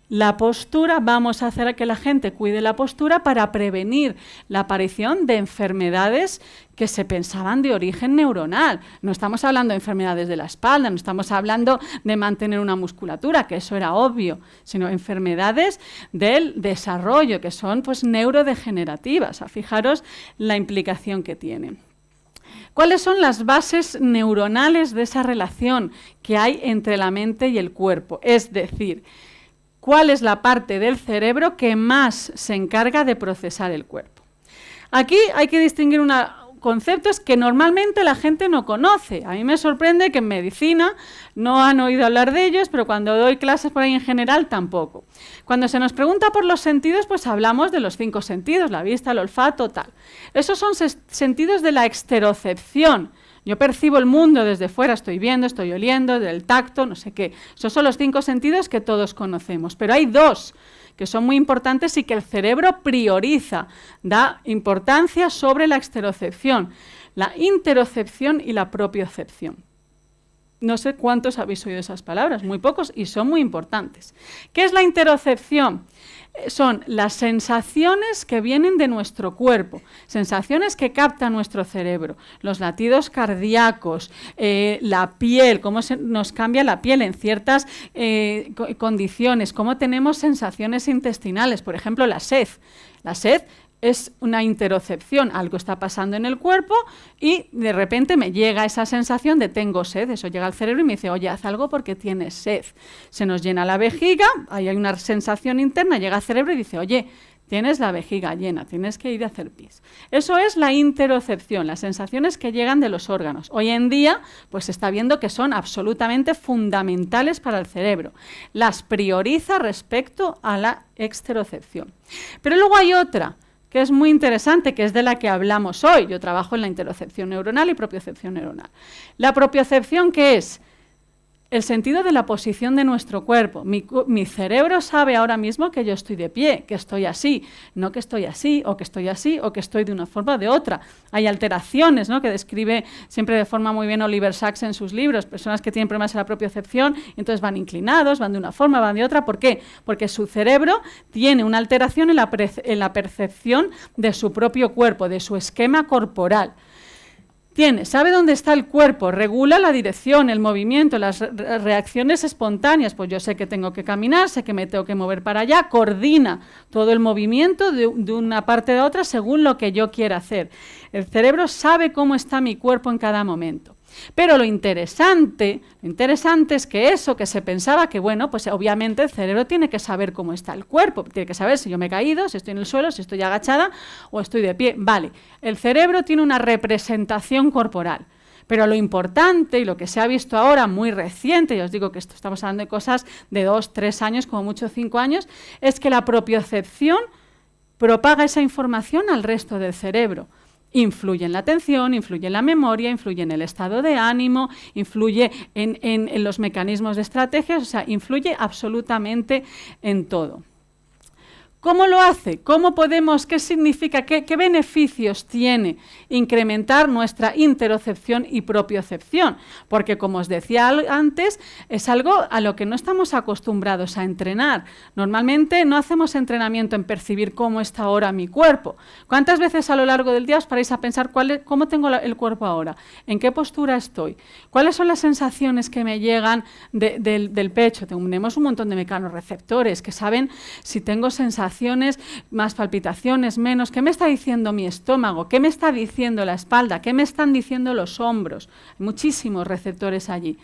Speaker 2: la postura, vamos a hacer que la gente cuide la postura para prevenir la aparición de enfermedades que se pensaban de origen neuronal. No estamos hablando de enfermedades de la espalda, no estamos hablando de mantener una musculatura, que eso era obvio, sino enfermedades del desarrollo, que son pues neurodegenerativas. Fijaros la implicación que tienen. ¿Cuáles son las bases neuronales de esa relación que hay entre la mente y el cuerpo? Es decir, ¿cuál es la parte del cerebro que más se encarga de procesar el cuerpo? Aquí hay que distinguir conceptos que normalmente la gente no conoce. A mí me sorprende que en medicina no han oído hablar de ellos, pero cuando doy clases por ahí en general tampoco. Cuando se nos pregunta por los sentidos, pues hablamos de los 5 sentidos, la vista, el olfato, tal. Esos son sentidos de la exterocepción. Yo percibo el mundo desde fuera, estoy viendo, estoy oliendo, del tacto, no sé qué. Esos son los 5 sentidos que todos conocemos, pero hay 2 que son muy importantes y que el cerebro prioriza, da importancia sobre la exterocepción, la interocepción y la propiocepción. No sé cuántos habéis oído esas palabras, muy pocos, y son muy importantes. ¿Qué es la interocepción? Son las sensaciones que vienen de nuestro cuerpo, sensaciones que capta nuestro cerebro, los latidos cardíacos, la piel, cómo nos cambia la piel en ciertas condiciones, cómo tenemos sensaciones intestinales, por ejemplo, la sed. La sed es una interocepción, algo está pasando en el cuerpo y de repente me llega esa sensación de tengo sed, eso llega al cerebro y me dice, oye, haz algo porque tienes sed. Se nos llena la vejiga, ahí hay una sensación interna, llega al cerebro y dice, oye, tienes la vejiga llena, tienes que ir a hacer pis. Eso es la interocepción, las sensaciones que llegan de los órganos. Hoy en día, pues se está viendo que son absolutamente fundamentales para el cerebro. Las prioriza respecto a la exterocepción. Pero luego hay otra, que es muy interesante, que es de la que hablamos hoy. Yo trabajo en la interocepción neuronal y propiocepción neuronal. La propiocepción, ¿qué es? El sentido de la posición de nuestro cuerpo. Mi cerebro sabe ahora mismo que yo estoy de pie, que estoy así, no que estoy así, o que estoy así, o que estoy de una forma o de otra. Hay alteraciones, ¿no?, que describe siempre de forma muy bien Oliver Sacks en sus libros, personas que tienen problemas en la propiocepción, entonces van inclinados, van de una forma, van de otra. ¿Por qué? Porque su cerebro tiene una alteración en la percepción de su propio cuerpo, de su esquema corporal. Sabe dónde está el cuerpo, regula la dirección, el movimiento, las reacciones espontáneas. Pues yo sé que tengo que caminar, sé que me tengo que mover para allá, coordina todo el movimiento de una parte a otra según lo que yo quiera hacer. El cerebro sabe cómo está mi cuerpo en cada momento. Pero lo interesante es que eso que se pensaba que, bueno, pues obviamente el cerebro tiene que saber cómo está el cuerpo, tiene que saber si yo me he caído, si estoy en el suelo, si estoy agachada o estoy de pie. Vale, el cerebro tiene una representación corporal. Pero lo importante y lo que se ha visto ahora muy reciente, y os digo que estamos hablando de cosas de 2, 3 años, como mucho 5 años, es que la propiocepción propaga esa información al resto del cerebro. Influye en la atención, influye en la memoria, influye en el estado de ánimo, influye en los mecanismos de estrategias, o sea, influye absolutamente en todo. ¿Cómo lo hace? ¿Cómo podemos? ¿Qué significa? ¿Qué beneficios tiene incrementar nuestra interocepción y propiocepción? Porque, como os decía antes, es algo a lo que no estamos acostumbrados a entrenar. Normalmente no hacemos entrenamiento en percibir cómo está ahora mi cuerpo. ¿Cuántas veces a lo largo del día os paráis a pensar cómo tengo el cuerpo ahora? ¿En qué postura estoy? ¿Cuáles son las sensaciones que me llegan del pecho? Tenemos un montón de mecanorreceptores que saben si tengo sensaciones, más palpitaciones, menos. ¿Qué me está diciendo mi estómago? ¿Qué me está diciendo la espalda? ¿Qué me están diciendo los hombros? Hay muchísimos receptores allí.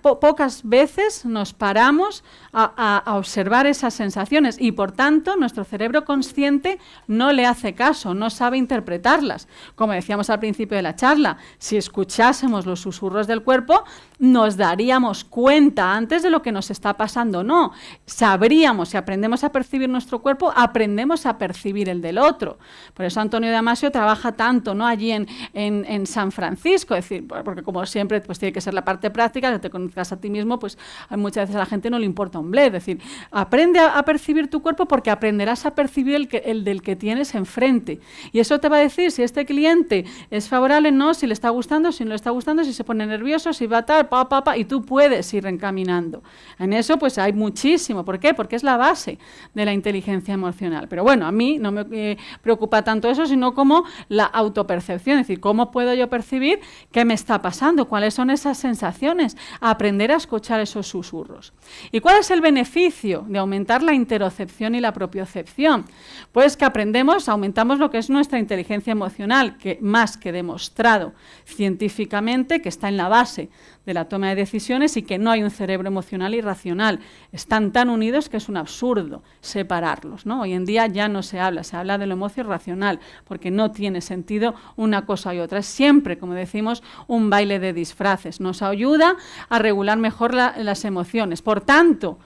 Speaker 2: Pocas veces nos paramos a observar esas sensaciones y, por tanto, nuestro cerebro consciente no le hace caso, no sabe interpretarlas. Como decíamos al principio de la charla, si escuchásemos los susurros del cuerpo, nos daríamos cuenta antes de lo que nos está pasando. No, sabríamos, si aprendemos a percibir nuestro cuerpo, aprendemos a percibir el del otro. Por eso Antonio Damasio trabaja tanto, ¿no?, allí en San Francisco, es decir, porque como siempre pues tiene que ser la parte práctica, que te conozcas a ti mismo, pues muchas veces a la gente no le importa un ble, es decir, aprende a percibir tu cuerpo porque aprenderás a percibir el del que tienes enfrente. Y eso te va a decir si este cliente es favorable, no, si le está gustando, si no le está gustando, si se pone nervioso, si va tal, y tú puedes ir encaminando. En eso pues hay muchísimo. ¿Por qué? Porque es la base de la inteligencia emocional. Pero bueno, a mí no me preocupa tanto eso, sino como la autopercepción, es decir, cómo puedo yo percibir qué me está pasando, cuáles son esas sensaciones, aprender a escuchar esos susurros. ¿Y cuál es el beneficio de aumentar la interocepción y la propiocepción? Pues que aumentamos lo que es nuestra inteligencia emocional, que más que demostrado científicamente que está en la base de la toma de decisiones y que no hay un cerebro emocional y racional. Están tan unidos que es un absurdo separar separarlos, ¿no? Hoy en día ya no se habla de lo emocio-racional, porque no tiene sentido una cosa y otra. Es siempre, como decimos, un baile de disfraces. Nos ayuda a regular mejor las emociones. Por tanto,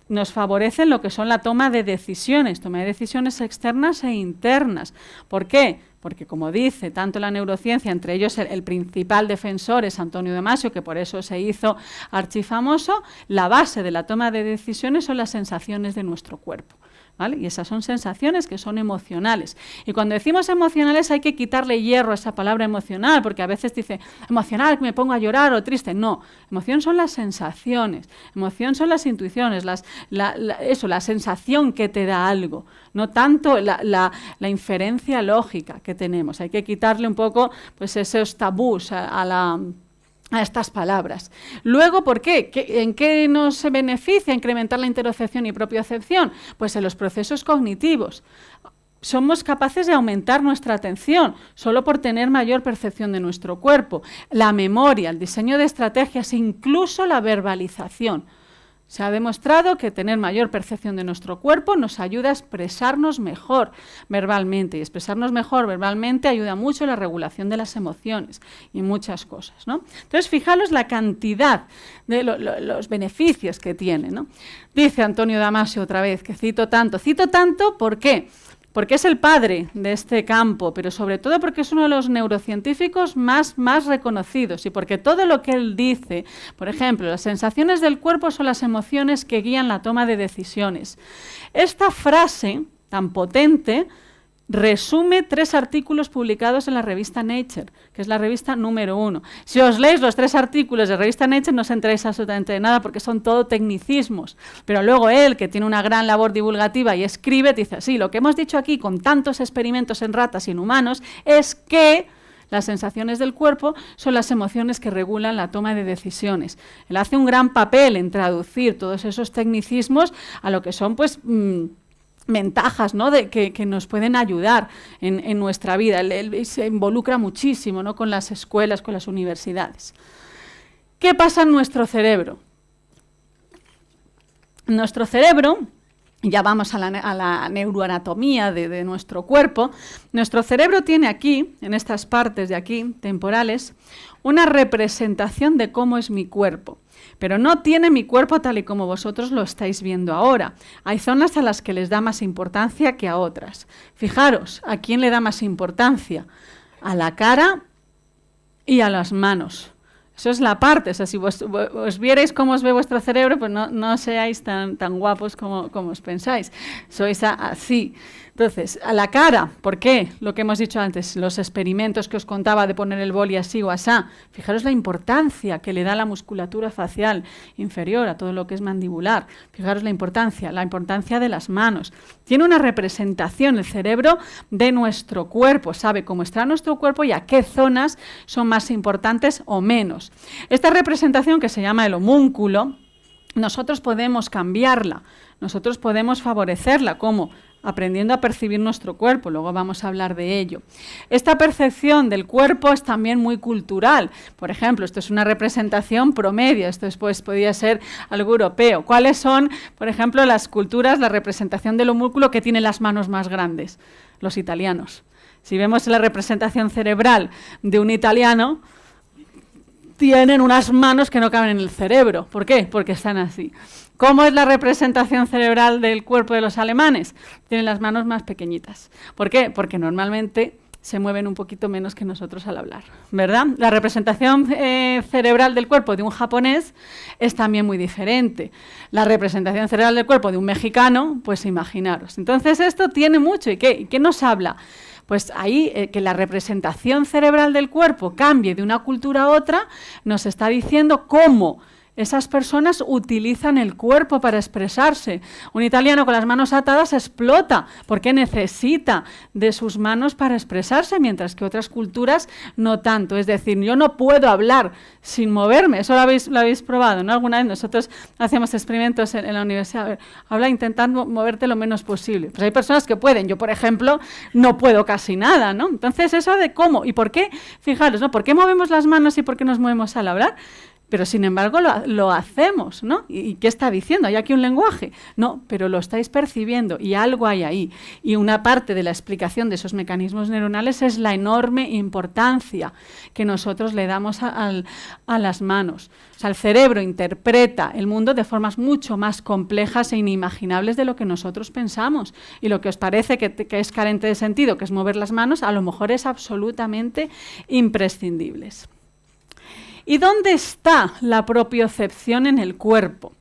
Speaker 2: nos favorecen lo que son la toma de decisiones externas e internas. ¿Por qué? Porque, como dice tanto la neurociencia, entre ellos el principal defensor es Antonio Damasio, que por eso se hizo archifamoso, la base de la toma de decisiones son las sensaciones de nuestro cuerpo, ¿vale? Y esas son sensaciones que son emocionales. Y cuando decimos emocionales hay que quitarle hierro a esa palabra emocional, porque a veces dice, emocional, que me pongo a llorar o triste. No, emoción son las sensaciones, emoción son las intuiciones, la sensación que te da algo, no tanto la inferencia lógica que tenemos. Hay que quitarle un poco pues esos tabús a estas palabras. Luego, ¿por qué? ¿En qué nos beneficia incrementar la interocepción y propiocepción? Pues en los procesos cognitivos. Somos capaces de aumentar nuestra atención solo por tener mayor percepción de nuestro cuerpo. La memoria, el diseño de estrategias, incluso la verbalización. Se ha demostrado que tener mayor percepción de nuestro cuerpo nos ayuda a expresarnos mejor verbalmente. Y expresarnos mejor verbalmente ayuda mucho a la regulación de las emociones y muchas cosas, ¿no? Entonces, fijaros la cantidad de los beneficios que tiene, ¿no? Dice Antonio Damasio otra vez, que cito tanto, ¿por qué? Porque es el padre de este campo, pero sobre todo porque es uno de los neurocientíficos más reconocidos y porque todo lo que él dice, por ejemplo, las sensaciones del cuerpo son las emociones que guían la toma de decisiones. Esta frase tan potente resume 3 artículos publicados en la revista Nature, que es la revista número 1. Si os leéis los 3 artículos de la revista Nature no os enteréis absolutamente de nada porque son todo tecnicismos, pero luego él, que tiene una gran labor divulgativa y escribe, dice, sí, lo que hemos dicho aquí con tantos experimentos en ratas y en humanos es que las sensaciones del cuerpo son las emociones que regulan la toma de decisiones. Él hace un gran papel en traducir todos esos tecnicismos a lo que son, pues, ventajas, ¿no?, que nos pueden ayudar en nuestra vida. Él se involucra muchísimo, ¿no?, con las escuelas, con las universidades. ¿Qué pasa en nuestro cerebro? En nuestro cerebro, ya vamos a la neuroanatomía de nuestro cuerpo, nuestro cerebro tiene aquí, en estas partes de aquí, temporales, una representación de cómo es mi cuerpo. Pero no tiene mi cuerpo tal y como vosotros lo estáis viendo ahora. Hay zonas a las que les da más importancia que a otras. Fijaros, ¿a quién le da más importancia? A la cara y a las manos. Eso es la parte, o sea, si os vierais cómo os ve vuestro cerebro, pues no seáis tan guapos como os pensáis. Sois así. Entonces, a la cara, ¿por qué? Lo que hemos dicho antes, los experimentos que os contaba de poner el boli así o asá. Fijaros la importancia que le da la musculatura facial inferior a todo lo que es mandibular. Fijaros la importancia de las manos. Tiene una representación el cerebro de nuestro cuerpo, sabe cómo está nuestro cuerpo y a qué zonas son más importantes o menos. Esta representación, que se llama el homúnculo, nosotros podemos cambiarla, nosotros podemos favorecerla. ¿Cómo? Aprendiendo a percibir nuestro cuerpo, luego vamos a hablar de ello. Esta percepción del cuerpo es también muy cultural. Por ejemplo, esto es una representación promedio, esto después podría ser algo europeo. ¿Cuáles son, por ejemplo, las culturas, la representación del homúnculo que tiene las manos más grandes? Los italianos. Si vemos la representación cerebral de un italiano, tienen unas manos que no caben en el cerebro. ¿Por qué? Porque están así. ¿Cómo es la representación cerebral del cuerpo de los alemanes? Tienen las manos más pequeñitas. ¿Por qué? Porque normalmente se mueven un poquito menos que nosotros al hablar, ¿verdad? La representación cerebral del cuerpo de un japonés es también muy diferente. La representación cerebral del cuerpo de un mexicano, pues imaginaros. Entonces esto tiene mucho. ¿Y qué nos habla? Pues ahí que la representación cerebral del cuerpo cambie de una cultura a otra, nos está diciendo cómo esas personas utilizan el cuerpo para expresarse. Un italiano con las manos atadas explota porque necesita de sus manos para expresarse, mientras que otras culturas no tanto. Es decir, yo no puedo hablar sin moverme. Eso lo habéis probado, ¿no? Alguna vez nosotros hacíamos experimentos en la universidad. A ver, habla intentando moverte lo menos posible. Pues hay personas que pueden. Yo, por ejemplo, no puedo casi nada, ¿no? Entonces, eso de cómo y por qué, fijaros, ¿no? ¿Por qué movemos las manos y por qué nos movemos al hablar? Pero sin embargo lo hacemos, ¿no? ¿Y qué está diciendo? ¿Hay aquí un lenguaje? No, pero lo estáis percibiendo y algo hay ahí. Y una parte de la explicación de esos mecanismos neuronales es la enorme importancia que nosotros le damos a las manos. O sea, el cerebro interpreta el mundo de formas mucho más complejas e inimaginables de lo que nosotros pensamos. Y lo que os parece que es carente de sentido, que es mover las manos, a lo mejor es absolutamente imprescindible. ¿Y dónde está la propiocepción en el cuerpo?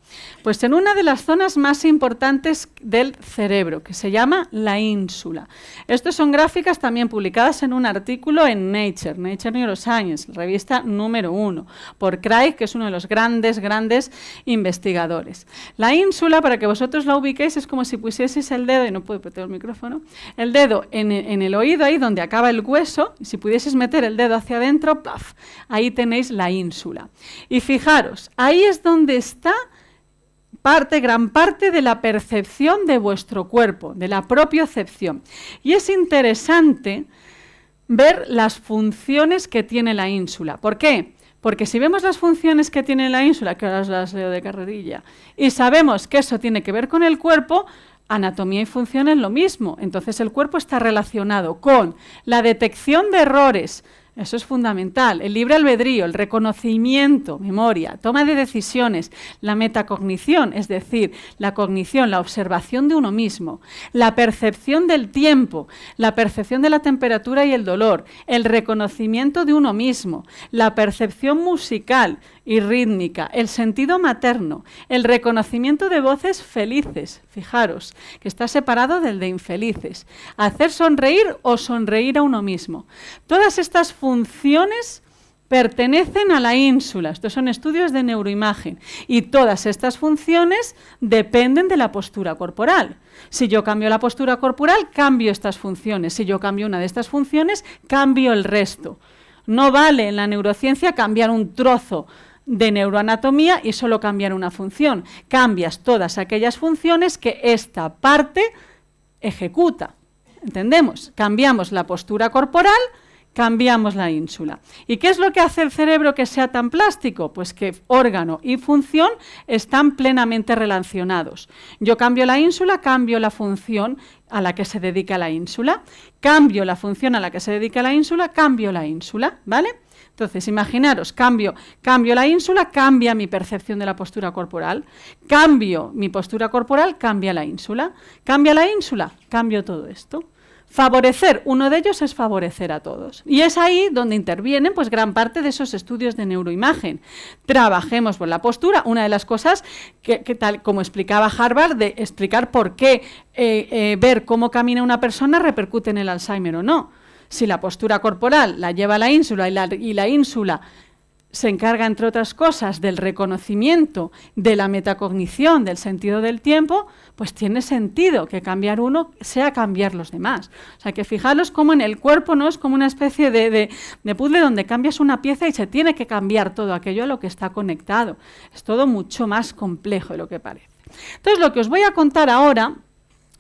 Speaker 2: Pues en una de las zonas más importantes del cerebro, que se llama la ínsula. Estas son gráficas también publicadas en un artículo en Nature Neuroscience, revista número 1, por Craig, que es uno de los grandes investigadores. La ínsula, para que vosotros la ubiquéis, es como si pusieseis el dedo, y no puedo meter el micrófono, el dedo en el oído, ahí donde acaba el hueso, y si pudieseis meter el dedo hacia adentro, ¡paf!, ahí tenéis la ínsula. Y fijaros, ahí es donde está gran parte de la percepción de vuestro cuerpo, de la propiocepción. Y es interesante ver las funciones que tiene la ínsula. ¿Por qué? Porque si vemos las funciones que tiene la ínsula, que ahora os las leo de carrerilla, y sabemos que eso tiene que ver con el cuerpo, anatomía y función es lo mismo. Entonces el cuerpo está relacionado con la detección de errores. Eso es fundamental. El libre albedrío, el reconocimiento, memoria, toma de decisiones, la metacognición, es decir, la cognición, la observación de uno mismo, la percepción del tiempo, la percepción de la temperatura y el dolor, el reconocimiento de uno mismo, la percepción musical y rítmica, el sentido materno, el reconocimiento de voces felices, fijaros, que está separado del de infelices, hacer sonreír o sonreír a uno mismo. Todas estas funciones pertenecen a la ínsula. Estos son estudios de neuroimagen y todas estas funciones dependen de la postura corporal. Si yo cambio la postura corporal, cambio estas funciones. Si yo cambio una de estas funciones, cambio el resto. No vale en la neurociencia cambiar un trozo de neuroanatomía y solo cambiar una función. Cambias todas aquellas funciones que esta parte ejecuta. ¿Entendemos? Cambiamos la postura corporal, cambiamos la ínsula. ¿Y qué es lo que hace el cerebro que sea tan plástico? Pues que órgano y función están plenamente relacionados. Yo cambio la ínsula, cambio la función a la que se dedica la ínsula. Cambio la función a la que se dedica la ínsula, cambio la ínsula, ¿vale? Entonces, imaginaros, cambio la ínsula, cambia mi percepción de la postura corporal. Cambio mi postura corporal, cambia la ínsula. Cambia la ínsula, cambio todo esto. Favorecer, uno de ellos es favorecer a todos. Y es ahí donde intervienen pues, gran parte de esos estudios de neuroimagen. Trabajemos por la postura. Una de las cosas que tal como explicaba Harvard, de explicar por qué ver cómo camina una persona repercute en el Alzheimer o no. Si la postura corporal la lleva la ínsula y la ínsula se encarga, entre otras cosas, del reconocimiento, de la metacognición, del sentido del tiempo, pues tiene sentido que cambiar uno sea cambiar los demás. O sea, que fijaros cómo en el cuerpo no es como una especie de puzzle donde cambias una pieza y se tiene que cambiar todo aquello a lo que está conectado. Es todo mucho más complejo de lo que parece. Entonces, lo que os voy a contar ahora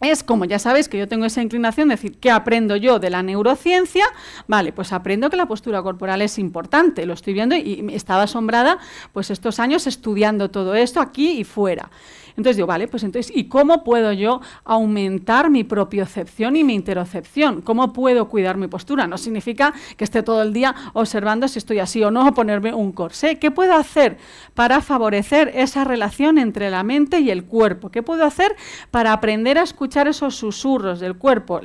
Speaker 2: es, como ya sabéis que yo tengo esa inclinación de decir, ¿qué aprendo yo de la neurociencia? Vale, pues aprendo que la postura corporal es importante, lo estoy viendo y estaba asombrada pues estos años estudiando todo esto aquí y fuera. Entonces digo, vale, pues entonces, ¿y cómo puedo yo aumentar mi propiocepción y mi interocepción? ¿Cómo puedo cuidar mi postura? No significa que esté todo el día observando si estoy así o no, o ponerme un corsé. ¿Qué puedo hacer para favorecer esa relación entre la mente y el cuerpo? ¿Qué puedo hacer para aprender a escuchar esos susurros del cuerpo?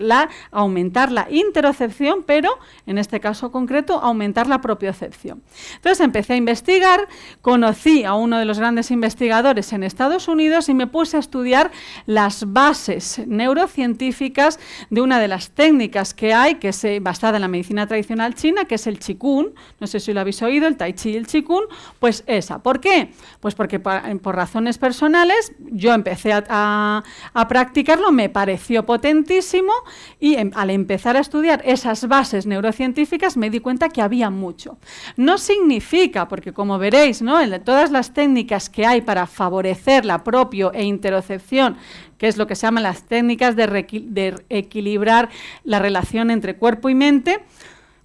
Speaker 2: Aumentar la interocepción, pero en este caso concreto, aumentar la propiocepción. Entonces empecé a investigar, conocí a uno de los grandes investigadores en Estados Unidos y me puse a estudiar las bases neurocientíficas de una de las técnicas que hay, que es basada en la medicina tradicional china, que es el Qigong. No sé si lo habéis oído, el Tai Chi y el Qigong, pues esa. ¿Por qué? Pues porque por razones personales yo empecé a practicarlo, me pareció potentísimo y al empezar a estudiar esas bases neurocientíficas me di cuenta que había mucho. No significa, porque como veréis, ¿no?, en todas las técnicas que hay para favorecer la propio e interocepción, que es lo que se llaman las técnicas de equilibrar la relación entre cuerpo y mente,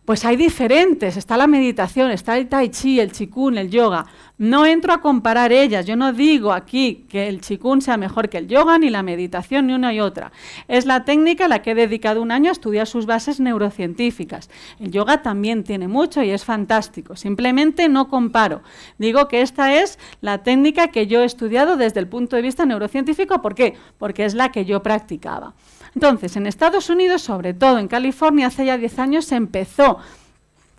Speaker 2: Pues hay diferentes, está la meditación, está el tai chi, el qigong, el yoga. No entro a comparar ellas, yo no digo aquí que el qigong sea mejor que el yoga, ni la meditación, ni una y otra. Es la técnica a la que he dedicado un año a estudiar sus bases neurocientíficas. El yoga también tiene mucho y es fantástico, simplemente no comparo. Digo que esta es la técnica que yo he estudiado desde el punto de vista neurocientífico. ¿Por qué? Porque es la que yo practicaba. Entonces, en Estados Unidos, sobre todo en California, hace ya 10 años se empezó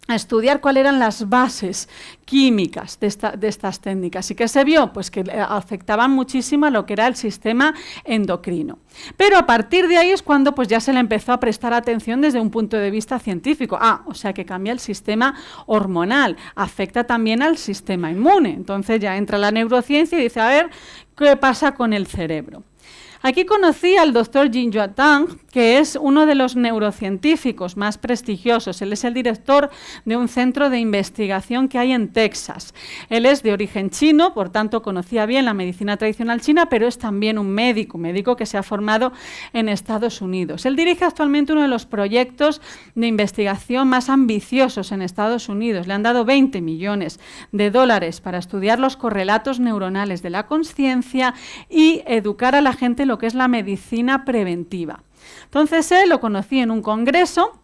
Speaker 2: a estudiar cuáles eran las bases químicas de estas técnicas. ¿Y qué se vio? Pues que afectaban muchísimo a lo que era el sistema endocrino. Pero a partir de ahí es cuando pues, ya se le empezó a prestar atención desde un punto de vista científico. O sea que cambia el sistema hormonal, afecta también al sistema inmune. Entonces ya entra la neurociencia y dice, a ver, ¿qué pasa con el cerebro? Aquí conocí al doctor Jin-Yue Tang, que es uno de los neurocientíficos más prestigiosos. Él es el director de un centro de investigación que hay en Texas. Él es de origen chino, por tanto conocía bien la medicina tradicional china, pero es también un médico que se ha formado en Estados Unidos. Él dirige actualmente uno de los proyectos de investigación más ambiciosos en Estados Unidos. Le han dado $20 millones para estudiar los correlatos neuronales de la consciencia y educar a la gente en lo que es la medicina preventiva. Entonces él lo conocí en un congreso.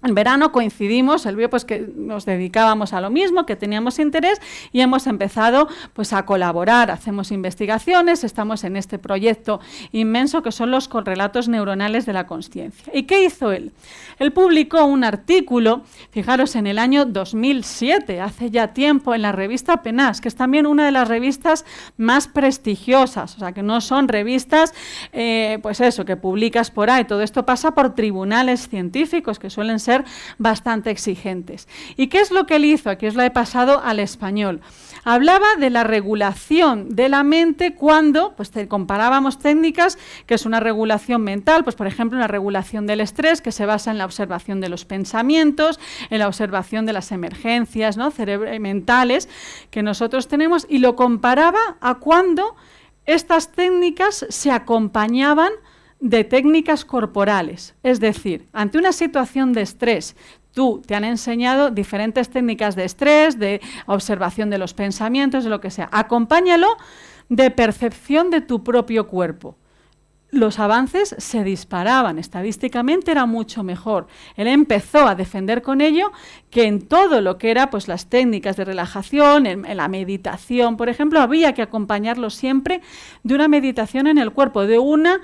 Speaker 2: En verano coincidimos, él vio pues, que nos dedicábamos a lo mismo, que teníamos interés y hemos empezado pues, a colaborar, hacemos investigaciones, estamos en este proyecto inmenso que son los correlatos neuronales de la consciencia. ¿Y qué hizo él? Él publicó un artículo, fijaros, en el año 2007, hace ya tiempo, en la revista PNAS, que es también una de las revistas más prestigiosas, o sea, que no son revistas, pues eso, que publicas por ahí, todo esto pasa por tribunales científicos que suelen ser bastante exigentes. ¿Y qué es lo que él hizo? Aquí os lo he pasado al español. Hablaba de la regulación de la mente cuando pues, comparábamos técnicas, que es una regulación mental, pues por ejemplo una regulación del estrés que se basa en la observación de los pensamientos, en la observación de las emergencias, ¿no? Mentales que nosotros tenemos, y lo comparaba a cuando estas técnicas se acompañaban de técnicas corporales, es decir, ante una situación de estrés, te han enseñado diferentes técnicas de estrés, de observación de los pensamientos, de lo que sea. Acompáñalo de percepción de tu propio cuerpo. Los avances se disparaban, estadísticamente era mucho mejor. Él empezó a defender con ello que en todo lo que era pues, las técnicas de relajación, en la meditación, por ejemplo, había que acompañarlo siempre de una meditación en el cuerpo, de una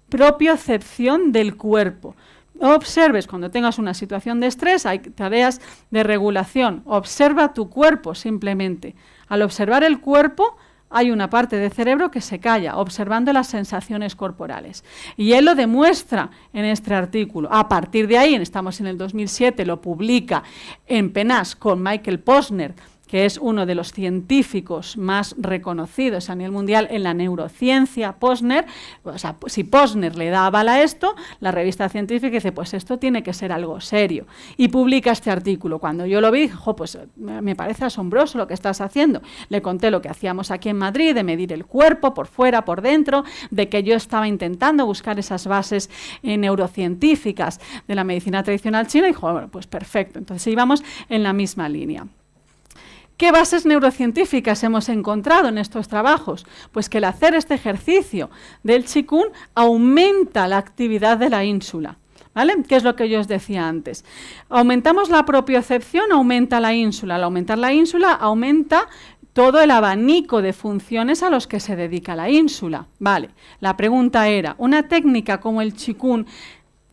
Speaker 2: propiocepción del cuerpo. Observes cuando tengas una situación de estrés, hay tareas de regulación. Observa tu cuerpo simplemente. Al observar el cuerpo, hay una parte del cerebro que se calla, observando las sensaciones corporales. Y él lo demuestra en este artículo. A partir de ahí, estamos en el 2007, lo publica en PNAS con Michael Posner, que es uno de los científicos más reconocidos a nivel mundial en la neurociencia, Posner. O sea, si Posner le da aval a esto, la revista científica dice, pues esto tiene que ser algo serio. Y publica este artículo. Cuando yo lo vi, dije, pues me parece asombroso lo que estás haciendo. Le conté lo que hacíamos aquí en Madrid, de medir el cuerpo, por fuera, por dentro, de que yo estaba intentando buscar esas bases neurocientíficas de la medicina tradicional china, y dijo, bueno, pues perfecto. Entonces íbamos en la misma línea. ¿Qué bases neurocientíficas hemos encontrado en estos trabajos? Pues que el hacer este ejercicio del qigong aumenta la actividad de la ínsula, ¿vale? ¿Qué es lo que yo os decía antes? Aumentamos la propiocepción, aumenta la ínsula. Al aumentar la ínsula, aumenta todo el abanico de funciones a los que se dedica la ínsula. Vale, la pregunta era, ¿una técnica como el qigong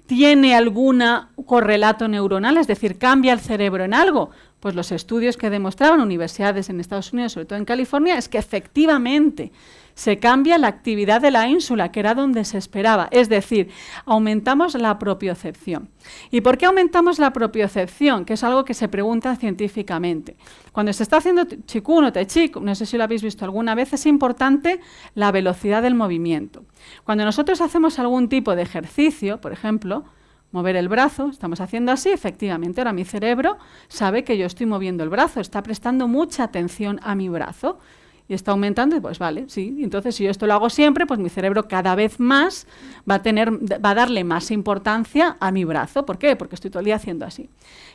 Speaker 2: tiene algún correlato neuronal? Es decir, ¿cambia el cerebro en algo? Pues los estudios que demostraban universidades en Estados Unidos, sobre todo en California, es que efectivamente se cambia la actividad de la ínsula, que era donde se esperaba. Es decir, aumentamos la propiocepción. ¿Y por qué aumentamos la propiocepción? Que es algo que se pregunta científicamente. Cuando se está haciendo qigong o tai chi, no sé si lo habéis visto alguna vez, es importante la velocidad del movimiento. Cuando nosotros hacemos algún tipo de ejercicio, por ejemplo, mover el brazo, estamos haciendo así, efectivamente, ahora mi cerebro sabe que yo estoy moviendo el brazo, está prestando mucha atención a mi brazo. y está aumentando, pues vale, sí. Entonces, si yo esto lo hago siempre, pues mi cerebro cada vez más va a darle más importancia a mi brazo. ¿Por qué? Porque estoy todo el día haciendo así.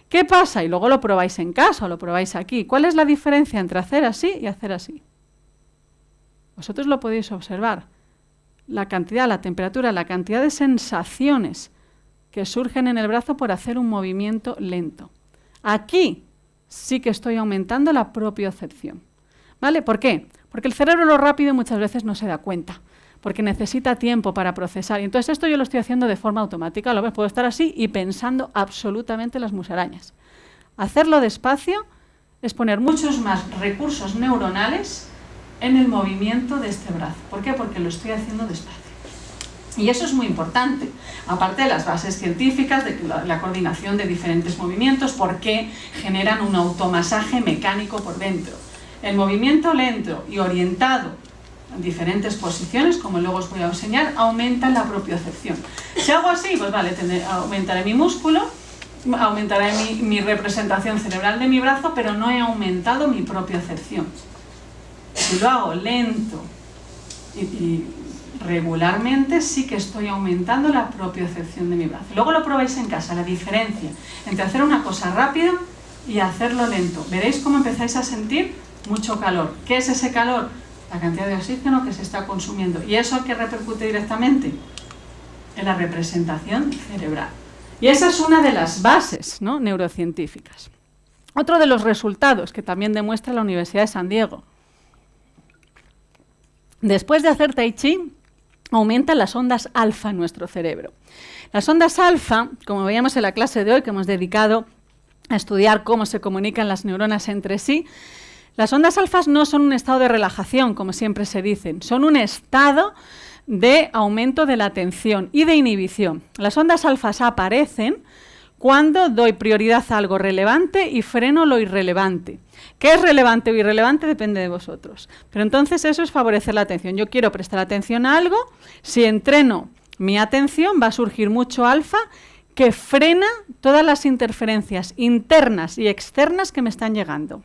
Speaker 2: ¿Qué pasa? Y luego lo probáis en casa o lo probáis aquí. ¿Cuál es la diferencia entre hacer así y hacer así? Vosotros lo podéis observar. La cantidad, la temperatura, la cantidad de sensaciones que surgen en el brazo por hacer un movimiento lento. Aquí sí que estoy aumentando la propiocepción. ¿Vale? ¿Por qué? Porque el cerebro lo rápido muchas veces no se da cuenta, porque necesita tiempo para procesar. Y entonces esto yo lo estoy haciendo de forma automática. ¿Lo ves? Puedo estar así y pensando absolutamente las musarañas. Hacerlo despacio es poner muchos más recursos neuronales en el movimiento de este brazo. ¿Por qué? Porque lo estoy haciendo despacio. Y eso es muy importante, aparte de las bases científicas, de la coordinación de diferentes movimientos, porque generan un automasaje mecánico por dentro. El movimiento lento y orientado en diferentes posiciones, como luego os voy a enseñar, aumenta la propiocepción. Si hago así, pues vale, aumentaré mi músculo, aumentaré mi representación cerebral de mi brazo, pero no he aumentado mi propiocepción. Si lo hago lento y regularmente, sí que estoy aumentando la propiocepción de mi brazo. Luego lo probáis en casa, la diferencia entre hacer una cosa rápida y hacerlo lento. Veréis cómo empezáis a sentir mucho calor. ¿Qué es ese calor? La cantidad de oxígeno que se está consumiendo. ¿Y eso que repercute directamente? En la representación cerebral. Y esa es una de las bases, ¿no?, neurocientíficas. Otro de los resultados que también demuestra la Universidad de San Diego. Después de hacer Tai Chi, aumentan las ondas alfa en nuestro cerebro. Las ondas alfa, como veíamos en la clase de hoy, que hemos dedicado a estudiar cómo se comunican las neuronas entre sí, las ondas alfas no son un estado de relajación, como siempre se dicen, son un estado de aumento de la atención y de inhibición. Las ondas alfas aparecen cuando doy prioridad a algo relevante y freno lo irrelevante. ¿Qué es relevante o irrelevante? Depende de vosotros. Pero entonces eso es favorecer la atención. Yo quiero prestar atención a algo, si entreno mi atención va a surgir mucho alfa que frena todas las interferencias internas y externas que me están llegando.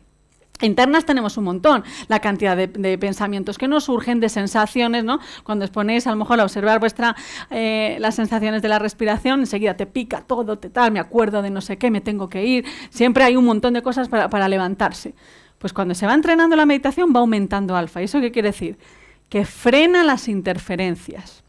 Speaker 2: Internas tenemos un montón, la cantidad de pensamientos que nos surgen, de sensaciones, ¿no? Cuando os ponéis a lo mejor a observar las sensaciones de la respiración, enseguida te pica todo, me acuerdo de no sé qué, me tengo que ir, siempre hay un montón de cosas para levantarse. Pues cuando se va entrenando la meditación va aumentando alfa. ¿Y eso qué quiere decir? Que frena las interferencias.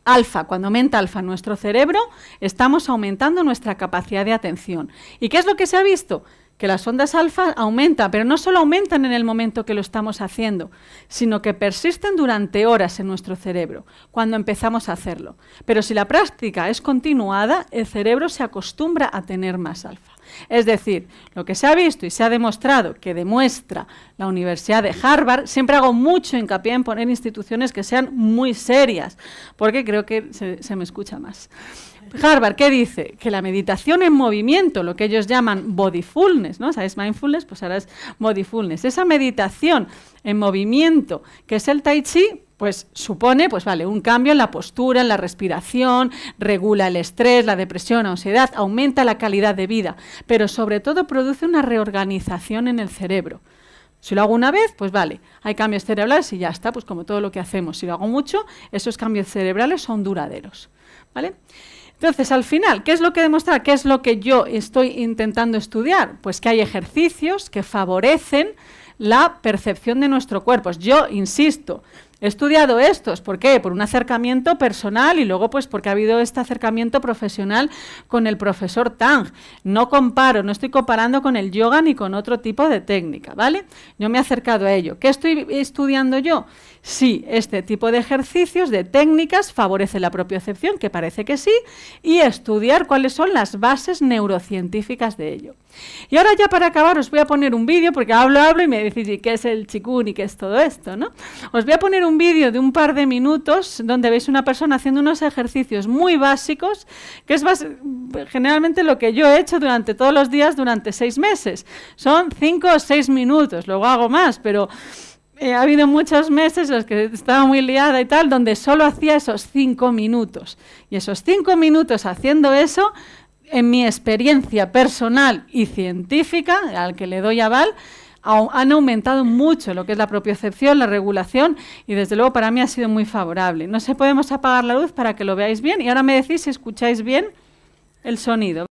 Speaker 2: Alfa, cuando aumenta alfa en nuestro cerebro, estamos aumentando nuestra capacidad de atención. ¿Y qué es lo que se ha visto? Que las ondas alfa aumentan, pero no solo aumentan en el momento que lo estamos haciendo, sino que persisten durante horas en nuestro cerebro, cuando empezamos a hacerlo. Pero si la práctica es continuada, el cerebro se acostumbra a tener más alfa. Es decir, lo que se ha visto y se ha demostrado, que demuestra la Universidad de Harvard, siempre hago mucho hincapié en poner instituciones que sean muy serias, porque creo que se me escucha más. Harvard, ¿qué dice? Que la meditación en movimiento, lo que ellos llaman bodyfulness, ¿no? ¿Sabes? Mindfulness, pues ahora es bodyfulness. Esa meditación en movimiento, que es el Tai Chi, pues supone, pues vale, un cambio en la postura, en la respiración, regula el estrés, la depresión, la ansiedad, aumenta la calidad de vida, pero sobre todo produce una reorganización en el cerebro. Si lo hago una vez, pues vale, hay cambios cerebrales y ya está, pues como todo lo que hacemos. Si lo hago mucho, esos cambios cerebrales son duraderos, ¿vale? Entonces, al final, ¿qué es lo que demuestra? ¿Qué es lo que yo estoy intentando estudiar? Pues que hay ejercicios que favorecen la percepción de nuestro cuerpo. Yo insisto, he estudiado estos, ¿por qué? Por un acercamiento personal y luego pues porque ha habido este acercamiento profesional con el profesor Tang. No comparo, no estoy comparando con el yoga ni con otro tipo de técnica, ¿vale? Yo me he acercado a ello. ¿Qué estoy estudiando yo? Sí, este tipo de ejercicios, de técnicas, favorece la propiocepción, que parece que sí, y estudiar cuáles son las bases neurocientíficas de ello. Y ahora ya para acabar os voy a poner un vídeo, porque hablo y me decís, ¿y qué es el Qigong y qué es todo esto?, ¿no? Os voy a poner un vídeo de un par de minutos donde veis una persona haciendo unos ejercicios muy básicos, que es generalmente lo que yo he hecho durante todos los días durante 6 meses. Son 5 o 6 minutos, luego hago más, pero ha habido muchos meses en los que estaba muy liada y tal, donde solo hacía esos 5 minutos. Y esos 5 minutos haciendo eso, en mi experiencia personal y científica, al que le doy aval, han aumentado mucho lo que es la propiocepción, la regulación, y desde luego para mí ha sido muy favorable. No sé, podemos apagar la luz para que lo veáis bien, y ahora me decís si escucháis bien el sonido.